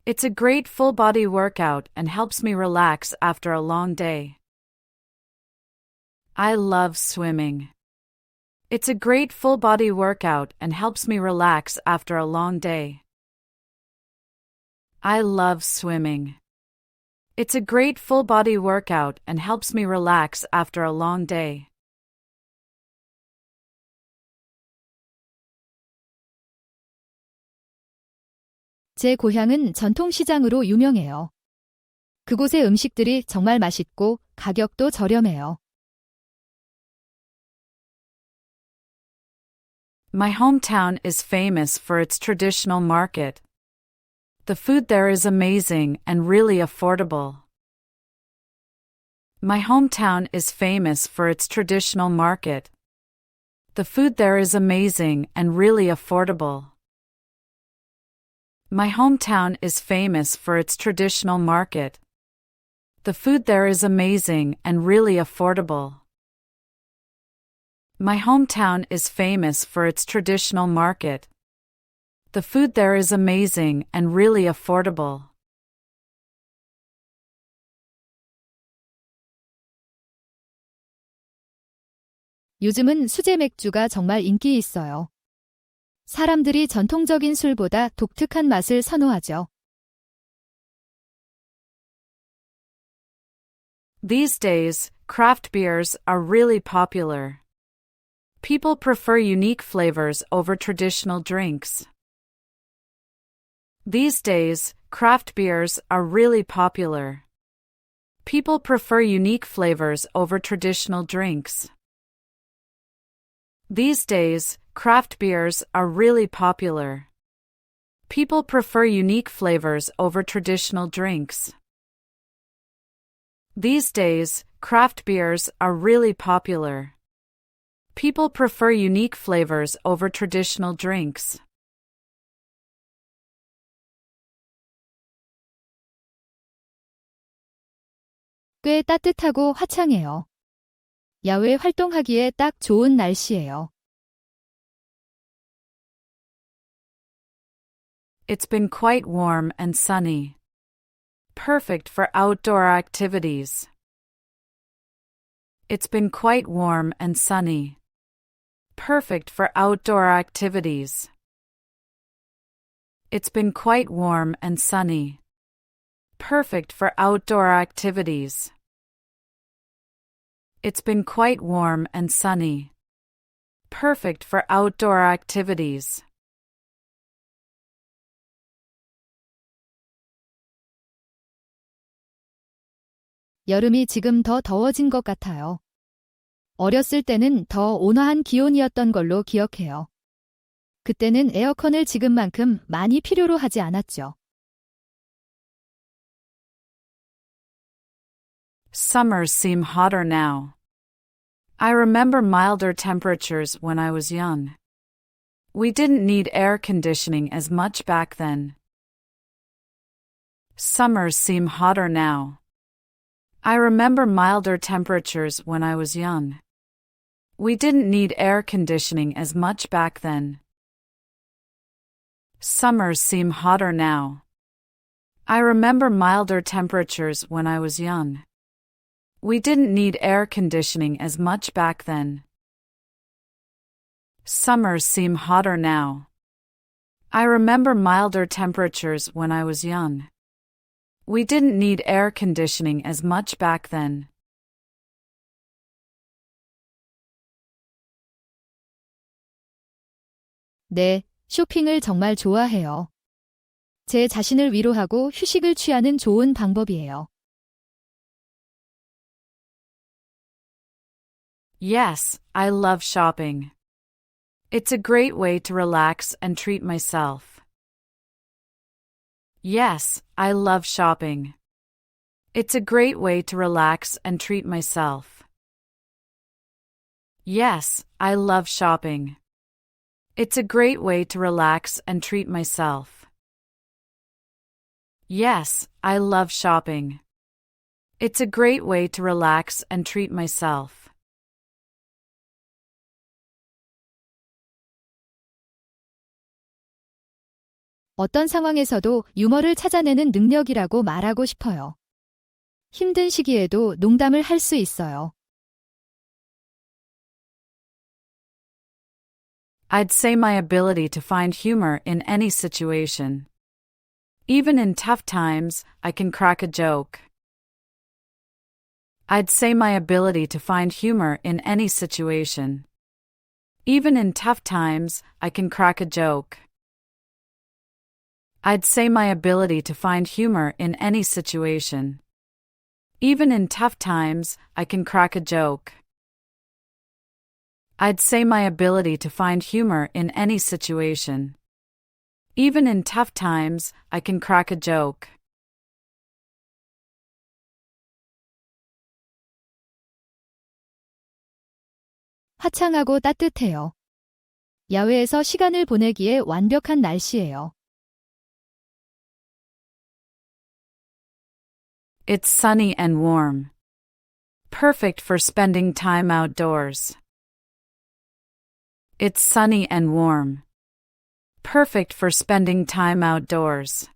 It's a great full body workout and helps me relax after a long day. I love swimming. It's a great full body workout and helps me relax after a long day. I love swimming. It's a great full body workout and helps me relax after a long day. 제 고향은 전통시장으로 유명해요. 그곳의 음식들이 정말 맛있고 가격도 저렴해요. My hometown is famous for its traditional market. The food there is amazing and really affordable. My hometown is famous for its traditional market. The food there is amazing and really affordable. My hometown is famous for its traditional market. The food there is amazing and really affordable. My hometown is famous for its traditional market. The food there is amazing and really affordable. 요즘은 수제 맥주가 정말 인기 있어요. 사람들이 전통적인 술보다 독특한 맛을 선호하죠. These days, craft beers are really popular. People prefer unique flavors over traditional drinks. These days, craft beers are really popular. People prefer unique flavors over traditional drinks. These days, craft beers are really popular. People prefer unique flavors over traditional drinks. These days, craft beers are really popular. People prefer unique flavors over traditional drinks. 꽤 따뜻하고 화창해요. 야외 활동하기에 딱 좋은 날씨예요. It's been quite warm and sunny. Perfect for outdoor activities. It's been quite warm and sunny. Perfect for outdoor activities. It's been quite warm and sunny. Perfect for outdoor activities. It's been quite warm and sunny. Perfect for outdoor activities. 여름이 지금 더 더워진 것 같아요. 어렸을 때는 더 온화한 기온이었던 걸로 기억해요. 그때는 에어컨을 지금만큼 많이 필요로 하지 않았죠. Summers seem hotter now. I remember milder temperatures when I was young. We didn't need air conditioning as much back then. Summers seem hotter now. I remember milder temperatures when I was young. We didn't need air conditioning as much back then. Summers seem hotter now. I remember milder temperatures when I was young. We didn't need air conditioning as much back then. Summers seem hotter now. I remember milder temperatures when I was young. We didn't need air conditioning as much back then. 네, 쇼핑을 정말 좋아해요. 제 자신을 위로하고 휴식을 취하는 좋은 방법이에요. Yes, I love shopping. It's a great way to relax and treat myself. Yes, I love shopping. It's a great way to relax and treat myself. Yes, I love shopping. It's a great way to relax and treat myself. Yes, I love shopping. It's a great way to relax and treat myself. 어떤 상황에서도 유머를 찾아내는 능력이라고 말하고 싶어요. 힘든 시기에도 농담을 할 수 있어요. I'd say my ability to find humor in any situation. Even in tough times, I can crack a joke. I'd say my ability to find humor in any situation. Even in tough times, I can crack a joke. I'd say my ability to find humor in any situation. Even in tough times, I can crack a joke. I'd say my ability to find humor in any situation. Even in tough times, I can crack a joke. 화창하고 따뜻해요. 야외에서 시간을 보내기에 완벽한 날씨예요. It's sunny and warm. Perfect for spending time outdoors. It's sunny and warm. Perfect for spending time outdoors.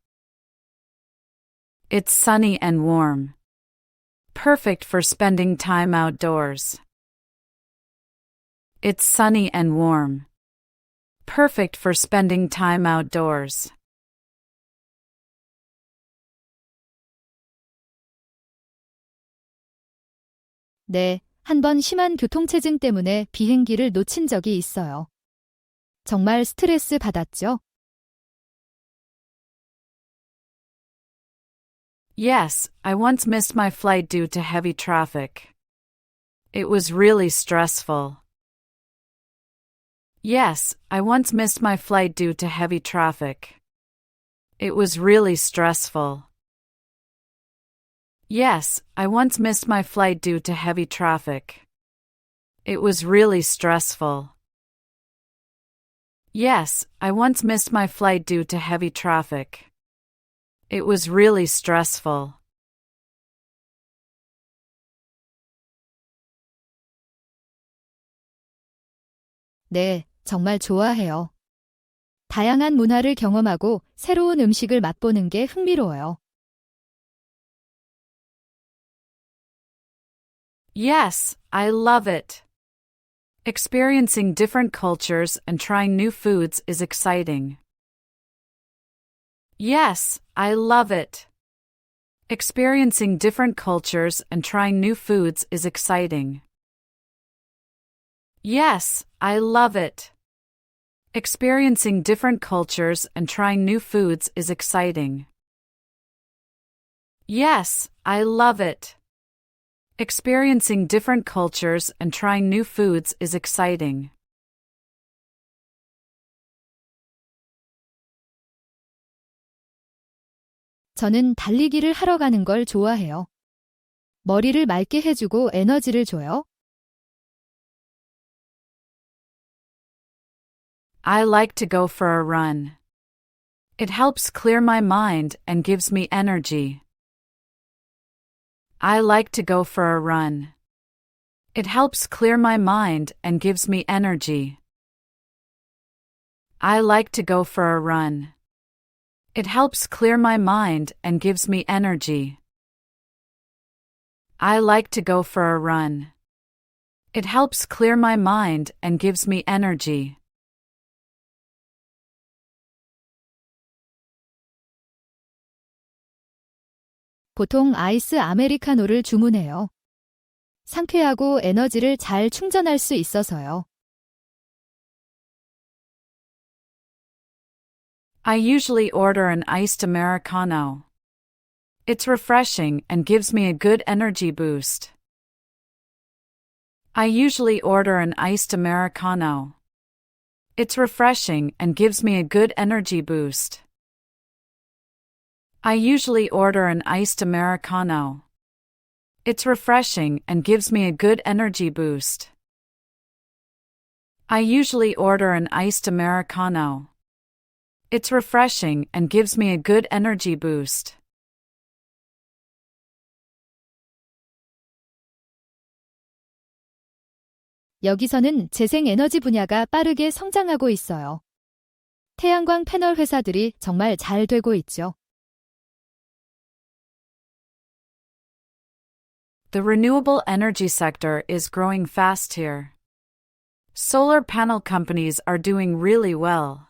It's sunny and warm. Perfect for spending time outdoors. It's sunny and warm. Perfect for spending time outdoors. 네, 한 번 심한 교통체증 때문에 비행기를 놓친 적이 있어요. 정말 스트레스 받았죠? Yes, I once missed my flight due to heavy traffic. It was really stressful. Yes, I once missed my flight due to heavy traffic. It was really stressful. Yes, I once missed my flight due to heavy traffic. It was really stressful. Yes, I once missed my flight due to heavy traffic. It was really stressful. 네, 정말 좋아해요. 다양한 문화를 경험하고 새로운 음식을 맛보는 게 흥미로워요. Yes, I love it. Experiencing different cultures and trying new foods is exciting. Yes, I love it. Experiencing different cultures and trying new foods is exciting. Yes, I love it. Experiencing different cultures and trying new foods is exciting. Yes, I love it. Experiencing different cultures and trying new foods is exciting. 저는 달리기를 하러 가는 걸 좋아해요. 머리를 맑게 해주고 에너지를 줘요. I like to go for a run. It helps clear my mind and gives me energy. I like to go for a run. It helps clear my mind and gives me energy. I like to go for a run. It helps clear my mind and gives me energy. I like to go for a run. It helps clear my mind and gives me energy. 보통 아이스 아메리카노를 주문해요. 상쾌하고 에너지를 잘 충전할 수 있어서요. I usually order an iced Americano. It's refreshing and gives me a good energy boost. I usually order an iced Americano. It's refreshing and gives me a good energy boost. I usually order an iced Americano. It's refreshing and gives me a good energy boost. I usually order an iced Americano. It's refreshing and gives me a good energy boost. 여기서는 재생 에너지 분야가 빠르게 성장하고 있어요. 태양광 패널 회사들이 정말 잘 되고 있죠. The renewable energy sector is growing fast here. Solar panel companies are doing really well.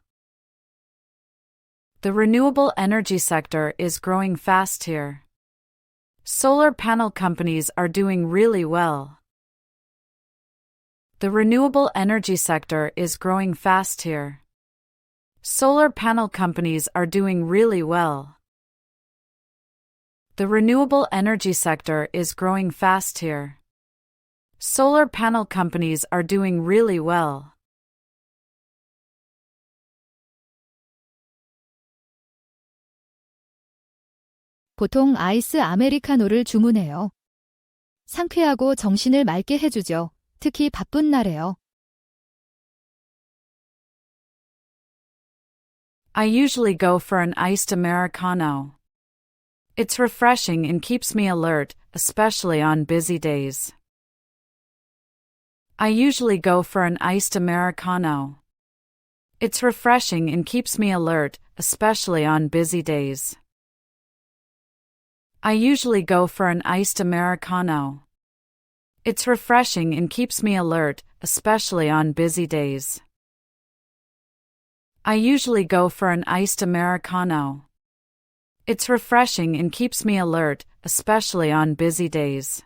The renewable energy sector is growing fast here. Solar panel companies are doing really well. The renewable energy sector is growing fast here. Solar panel companies are doing really well. The renewable energy sector is growing fast here. Solar panel companies are doing really well. 보통 아이스 아메리카노를 주문해요. 상쾌하고 정신을 맑게 해주죠. 특히 바쁜 날에요. I usually go for an iced Americano. It's refreshing and keeps me alert, especially on busy days. I usually go for an iced Americano. It's refreshing and keeps me alert, especially on busy days. I usually go for an iced Americano. It's refreshing and keeps me alert, especially on busy days. I usually go for an iced Americano. It's refreshing and keeps me alert, especially on busy days.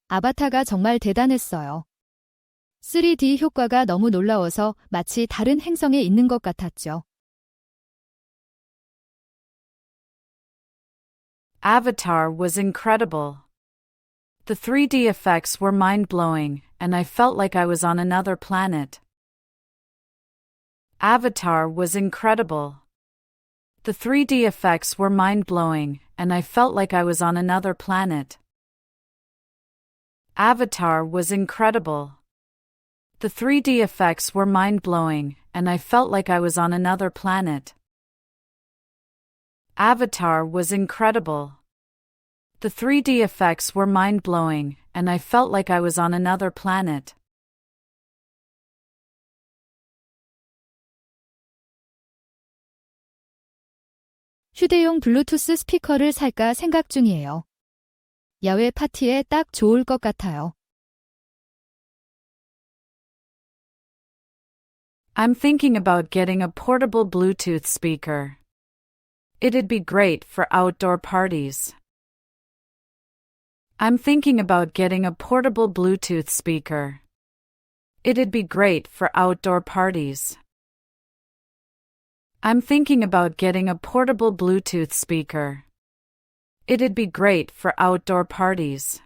아바타가 정말 대단했어요. 3D 효과가 너무 놀라워서 마치 다른 행성에 있는 것 같았죠. Avatar was incredible. The 3D effects were mind-blowing, and I felt like I was on another planet. Avatar was incredible. The 3D effects were mind-blowing, and I felt like I was on another planet. Avatar was incredible. The 3D effects were mind-blowing, and I felt like I was on another planet. Avatar was incredible. The 3D effects were mind-blowing, and I felt like I was on another planet. 휴대용 블루투스 스피커를 살까 생각 중이에요. 야외 파티에 딱 좋을 것 같아요. I'm thinking about getting a portable Bluetooth speaker. It'd be great for outdoor parties. I'm thinking about getting a portable Bluetooth speaker. It'd be great for outdoor parties. I'm thinking about getting a portable Bluetooth speaker. It'd be great for outdoor parties.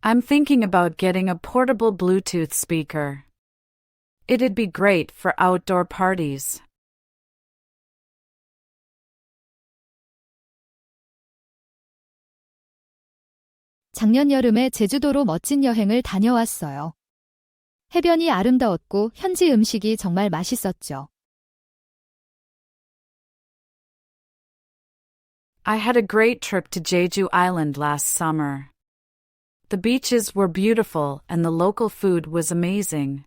I'm thinking about getting a portable Bluetooth speaker. It'd be great for outdoor parties. 작년 여름에 제주도로 멋진 여행을 다녀왔어요. 해변이 아름다웠고 현지 음식이 정말 맛있었죠. I had a great trip to Jeju Island last summer. The beaches were beautiful and the local food was amazing.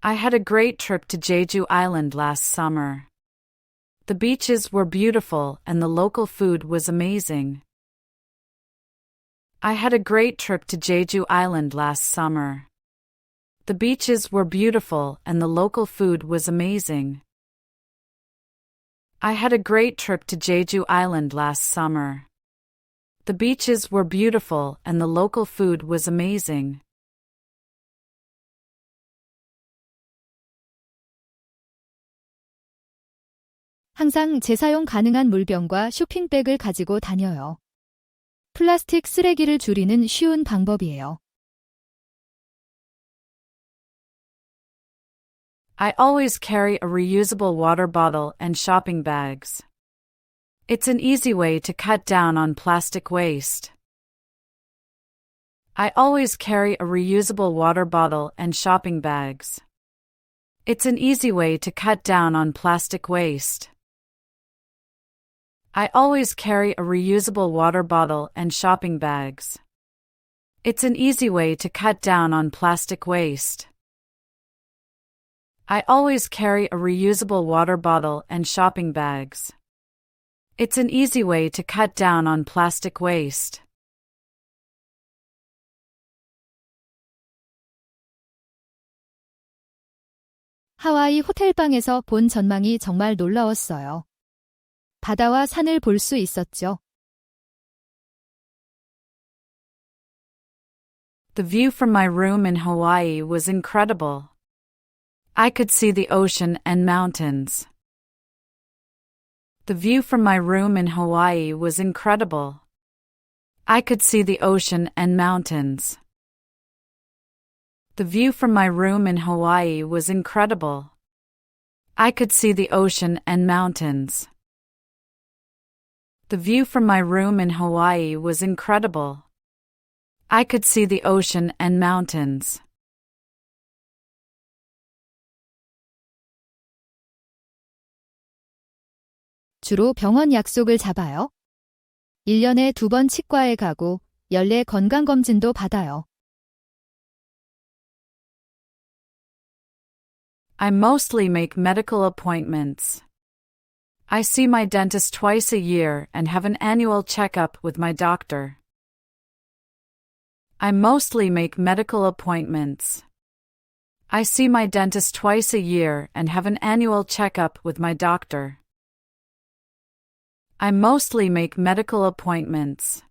I had a great trip to Jeju Island last summer. The beaches were beautiful and the local food was amazing. I had a great trip to Jeju Island last summer. The beaches were beautiful and the local food was amazing. I had a great trip to Jeju Island last summer. The beaches were beautiful and the local food was amazing. 항상 재사용 가능한 물병과 쇼핑백을 가지고 다녀요. 플라스틱 쓰레기를 줄이는 쉬운 방법이에요. I always carry a reusable water bottle and shopping bags. It's an easy way to cut down on plastic waste. I always carry a reusable water bottle and shopping bags. It's an easy way to cut down on plastic waste. I always carry a reusable water bottle and shopping bags. It's an easy way to cut down on plastic waste. I always carry a reusable water bottle and shopping bags. It's an easy way to cut down on plastic waste. 하와이 호텔방에서 본 전망이 정말 놀라웠어요. 바다와 산을 볼 수 있었죠. The view from my room in Hawaii was incredible. I could see the ocean and mountains. The view from my room in Hawaii was incredible. I could see the ocean and mountains. The view from my room in Hawaii was incredible. I could see the ocean and mountains. The view from my room in Hawaii was incredible. I could see the ocean and mountains. 주로 병원 약속을 잡아요. 1년에 2번 치과에 가고 연례 건강검진도 받아요. I mostly make medical appointments. I see my dentist twice a year and have an annual checkup with my doctor. I mostly make medical appointments. I see my dentist twice a year and have an annual checkup with my doctor. I mostly make medical appointments.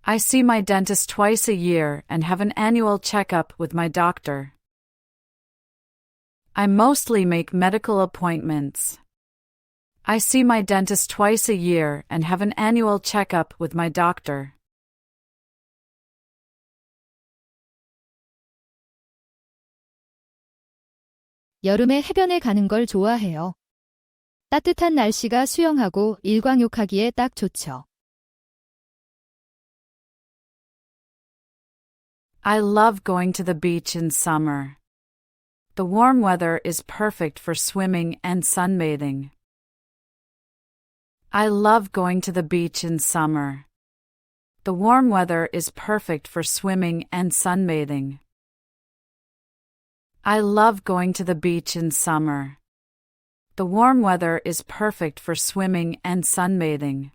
I see my dentist twice a year and have an annual checkup with my doctor. I mostly make medical appointments. I see my dentist twice a year and have an annual checkup with my doctor. 여름에 해변에 가는 걸 좋아해요. 따뜻한 날씨가 수영하고 일광욕하기에 딱 좋죠. I love going to the beach in summer. The warm weather is perfect for swimming and sunbathing. I love going to the beach in summer. The warm weather is perfect for swimming and sunbathing. I love going to the beach in summer. The warm weather is perfect for swimming and sunbathing.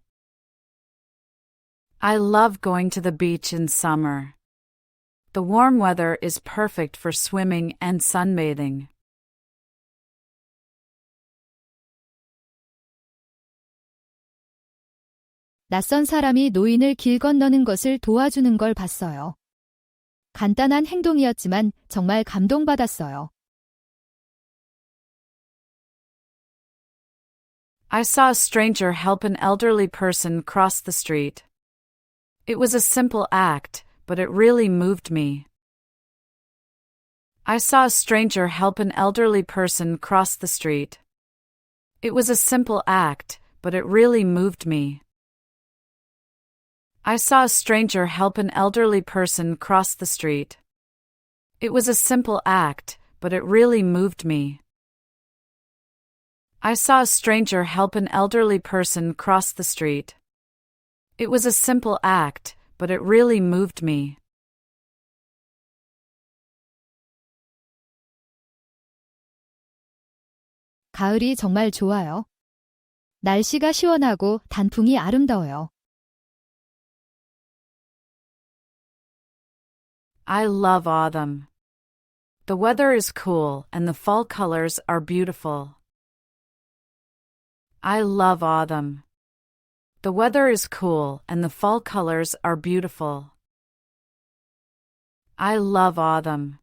I love going to the beach in summer. The warm weather is perfect for swimming and sunbathing. 낯선 사람이 노인을 길 건너는 것을 도와주는 걸 봤어요. 간단한 행동이었지만 정말 감동받았어요. I saw a stranger help an elderly person cross the street. It was a simple act, but it really moved me. I saw a stranger help an elderly person cross the street. It was a simple act, but it really moved me. I saw a stranger help an elderly person cross the street. It was a simple act, but it really moved me. I saw a stranger help an elderly person cross the street. It was a simple act, but it really moved me. 가을이 정말 좋아요. 날씨가 시원하고 단풍이 아름다워요. I love autumn. The weather is cool and the fall colors are beautiful. I love autumn. The weather is cool and the fall colors are beautiful. I love autumn.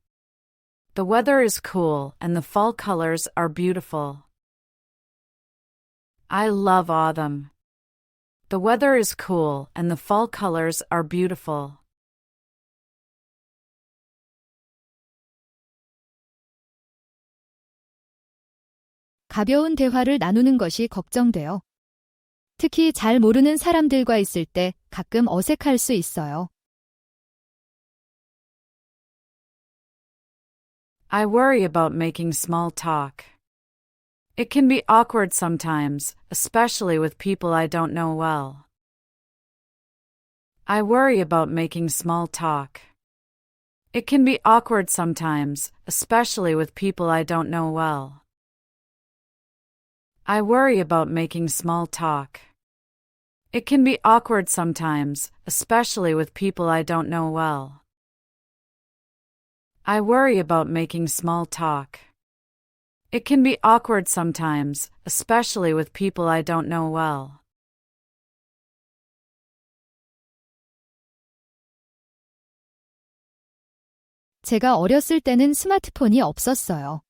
The weather is cool and the fall colors are beautiful. I love autumn. The weather is cool and the fall colors are beautiful. 가벼운 대화를 나누는 것이 걱정돼요. 특히 잘 모르는 사람들과 있을 때 가끔 어색할 수 있어요. I worry about making small talk. It can be awkward sometimes, especially with people I don't know well. I worry about making small talk. It can be awkward sometimes, especially with people I don't know well. I worry about making small talk. It can be awkward sometimes, especially with people I don't know well. I worry about making small talk. It can be awkward sometimes, especially with people I don't know well. 제가 어렸을 때는 스마트폰이 없었어요.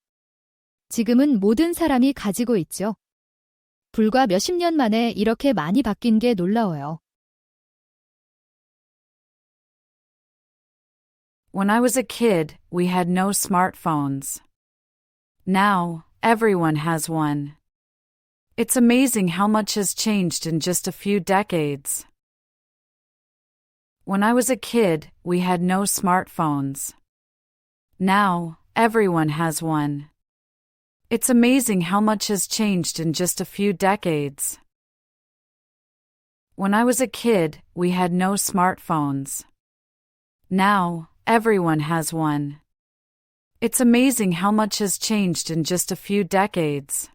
지금은 모든 사람이 가지고 있죠. 불과 몇십 년 만에 이렇게 많이 바뀐 게 놀라워요. When I was a kid, we had no smartphones. Now, everyone has one. It's amazing how much has changed in just a few decades. When I was a kid, we had no smartphones. Now, everyone has one. It's amazing how much has changed in just a few decades. When I was a kid, we had no smartphones. Now, everyone has one. It's amazing how much has changed in just a few decades.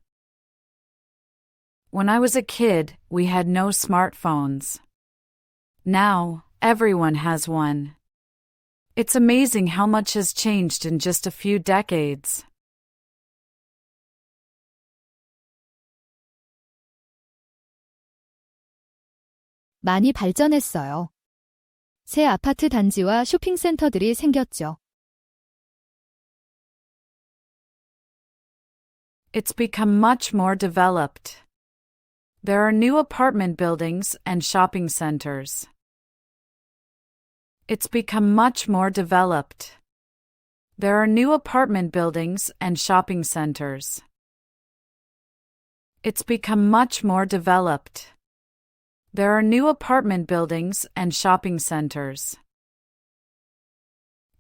When I was a kid, we had no smartphones. Now, everyone has one. It's amazing how much has changed in just a few decades. 많이 발전했어요. 새 아파트 단지와 쇼핑센터들이 생겼죠. It's become much more developed. There are new apartment buildings and shopping centers. It's become much more developed. There are new apartment buildings and shopping centers. It's become much more developed. There are new apartment buildings and shopping centers.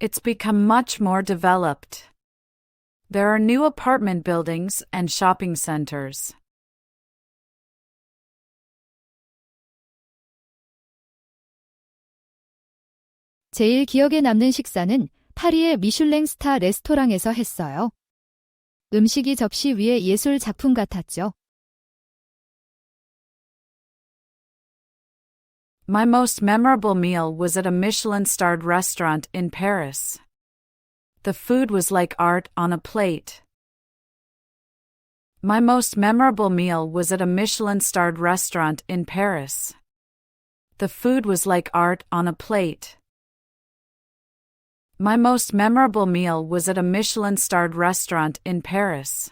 It's become much more developed. There are new apartment buildings and shopping centers. 제일 기억에 남는 식사는 파리의 미슐랭 스타 레스토랑에서 했어요. 음식이 접시 위에 예술 작품 같았죠. My most memorable meal was at a Michelin-starred restaurant in Paris. The food was like art on a plate. My most memorable meal was at a Michelin-starred restaurant in Paris. The food was like art on a plate. My most memorable meal was at a Michelin-starred restaurant in Paris.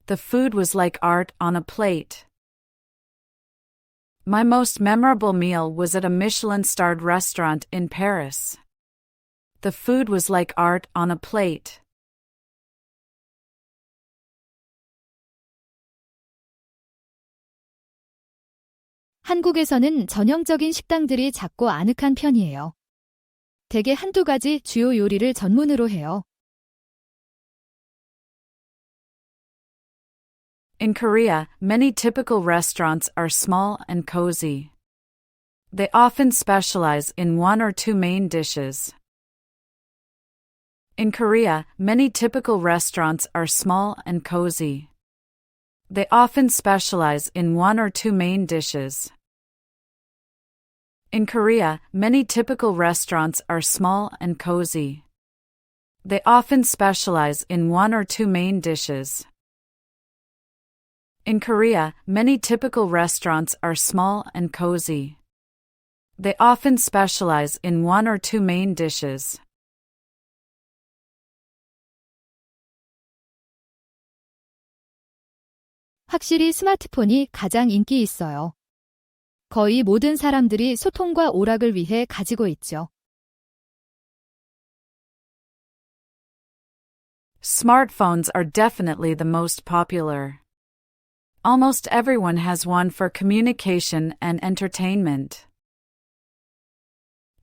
The food was like art on a plate. My most memorable meal was at a Michelin-starred restaurant in Paris. The food was like art on a plate. 한국에서는 전형적인 식당들이 작고 아늑한 편이에요. 대개 한두 가지 주요 요리를 전문으로 해요. In Korea, many typical restaurants are small and cozy. They often specialize in one or two main dishes. In Korea, many typical restaurants are small and cozy. They often specialize in one or two main dishes. In Korea, many typical restaurants are small and cozy. They often specialize in one or two main dishes. In Korea, many typical restaurants are small and cozy. They often specialize in one or two main dishes. 확실히 스마트폰이 가장 인기 있어요. 거의 모든 사람들이 소통과 오락을 위해 가지고 있죠. Smartphones are definitely the most popular. Almost everyone has one for communication and entertainment.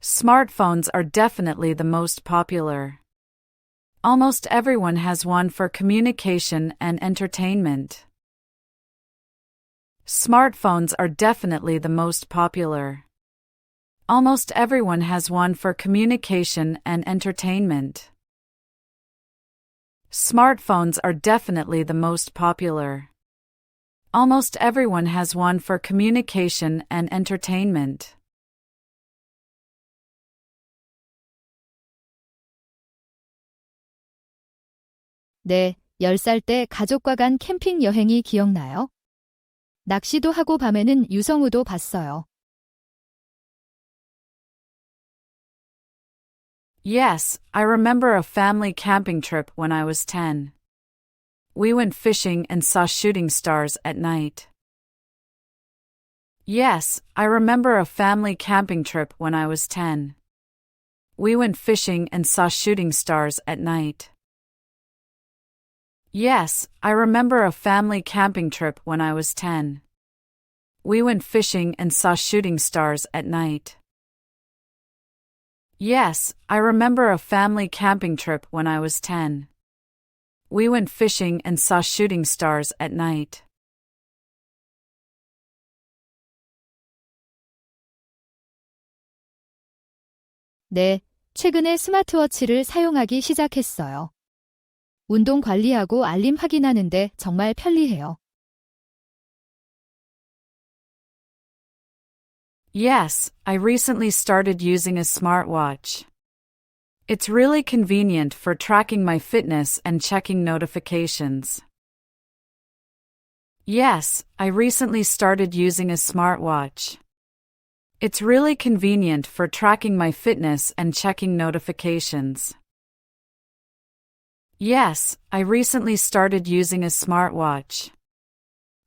Smartphones are definitely the most popular. Almost everyone has one for communication and entertainment. Smartphones are definitely the most popular. Almost everyone has one for communication and entertainment. Smartphones are definitely the most popular. Almost everyone has one for communication and entertainment. 네, 10살 때 가족과 간 캠핑 여행이 기억나요? 낚시도 하고 밤에는 유성우도 봤어요. Yes, I remember a family camping trip when I was 10. We went fishing and saw shooting stars at night. Yes, I remember a family camping trip when I was 10. We went fishing and saw shooting stars at night. Yes, I remember a family camping trip when I was 10. We went fishing and saw shooting stars at night. Yes, I remember a family camping trip when I was 10. We went fishing and saw shooting stars at night. 네, 최근에 스마트워치를 사용하기 시작했어요. 운동 관리하고 알림 확인하는데 정말 편리해요. Yes, I recently started using a smartwatch. It's really convenient for tracking my fitness and checking notifications. Yes, I recently started using a smartwatch. It's really convenient for tracking my fitness and checking notifications. Yes, I recently started using a smartwatch.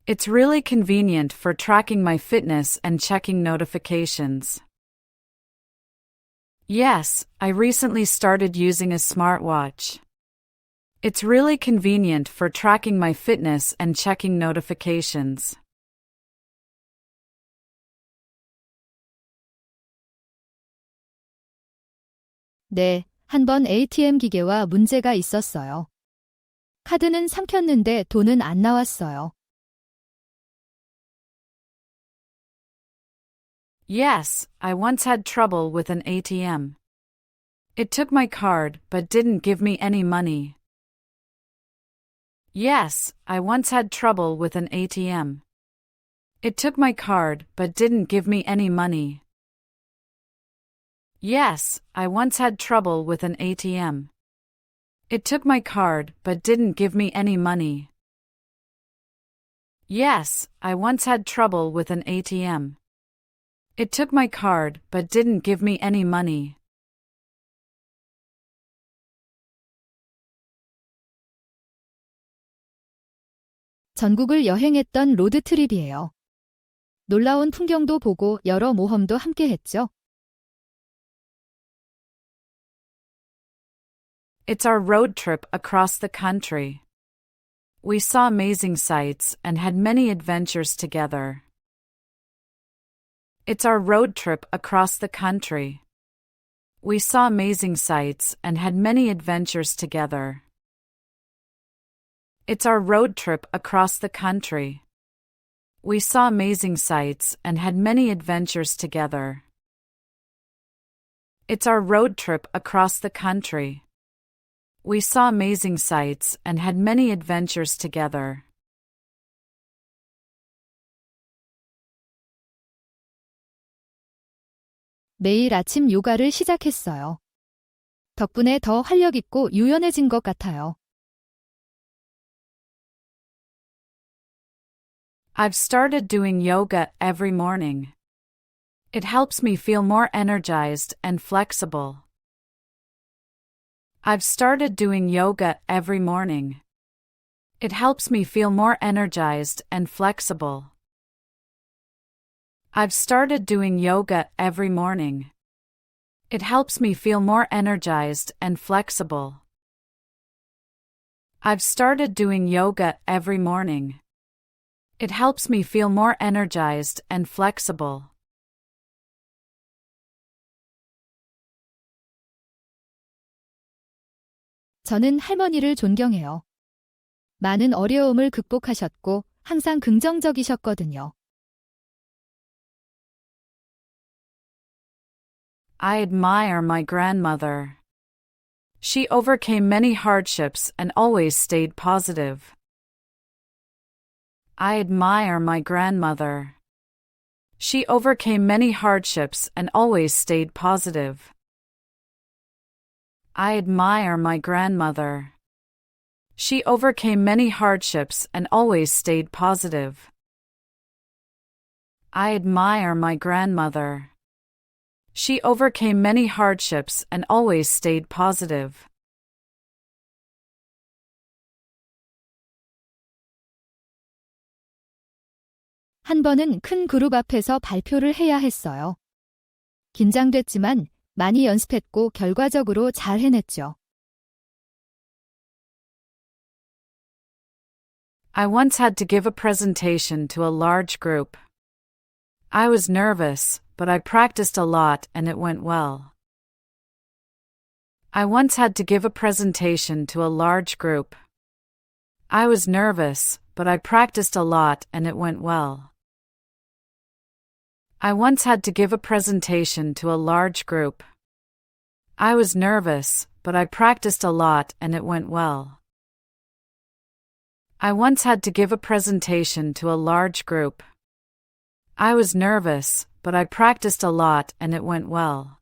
It's really convenient for tracking my fitness and checking notifications. Yes, I recently started using a smartwatch. It's really convenient for tracking my fitness and checking notifications. 네, 한번 ATM 기계와 문제가 있었어요. 카드는 삼켰는데 돈은 안 나왔어요. Yes, I once had trouble with an ATM. It took my card but didn't give me any money. Yes, I once had trouble with an ATM. It took my card but didn't give me any money. Yes, I once had trouble with an ATM. It took my card but didn't give me any money. Yes, I once had trouble with an ATM. It took my card but didn't give me any money. 전국을 여행했던 로드트립이에요. 놀라운 풍경도 보고 여러 모험도 함께 했죠. It's our road trip across the country. We saw amazing sights and had many adventures together. It's our road trip across the country. We saw amazing sights and had many adventures together. It's our road trip across the country. We saw amazing sights and had many adventures together. It's our road trip across the country. We saw amazing sights and had many adventures together. 매일 아침 요가를 시작했어요. 덕분에 더 활력 있고 유연해진 것 같아요. I've started doing yoga every morning. It helps me feel more energized and flexible. I've started doing yoga every morning. It helps me feel more energized and flexible. I've started doing yoga every morning. It helps me feel more energized and flexible. I've started doing yoga every morning. It helps me feel more energized and flexible. 저는 할머니를 존경해요. 많은 어려움을 극복하셨고 항상 긍정적이셨거든요. I admire my grandmother. She overcame many hardships and always stayed positive. I admire my grandmother. She overcame many hardships and always stayed positive. I admire my grandmother. She overcame many hardships and always stayed positive. I admire my grandmother. She overcame many hardships and always stayed positive. 한 번은 큰 그룹 앞에서 발표를 해야 했어요. 긴장됐지만 많이 연습했고 결과적으로 잘 해냈죠. I once had to give a presentation to a large group. I was nervous, but I practiced a lot and it went well. I once had to give a presentation to a large group. I was nervous, but I practiced a lot and it went well. I once had to give a presentation to a large group. I was nervous, but I practiced a lot and it went well. I once had to give a presentation to a large group. I was nervous, but I practiced a lot and it went well.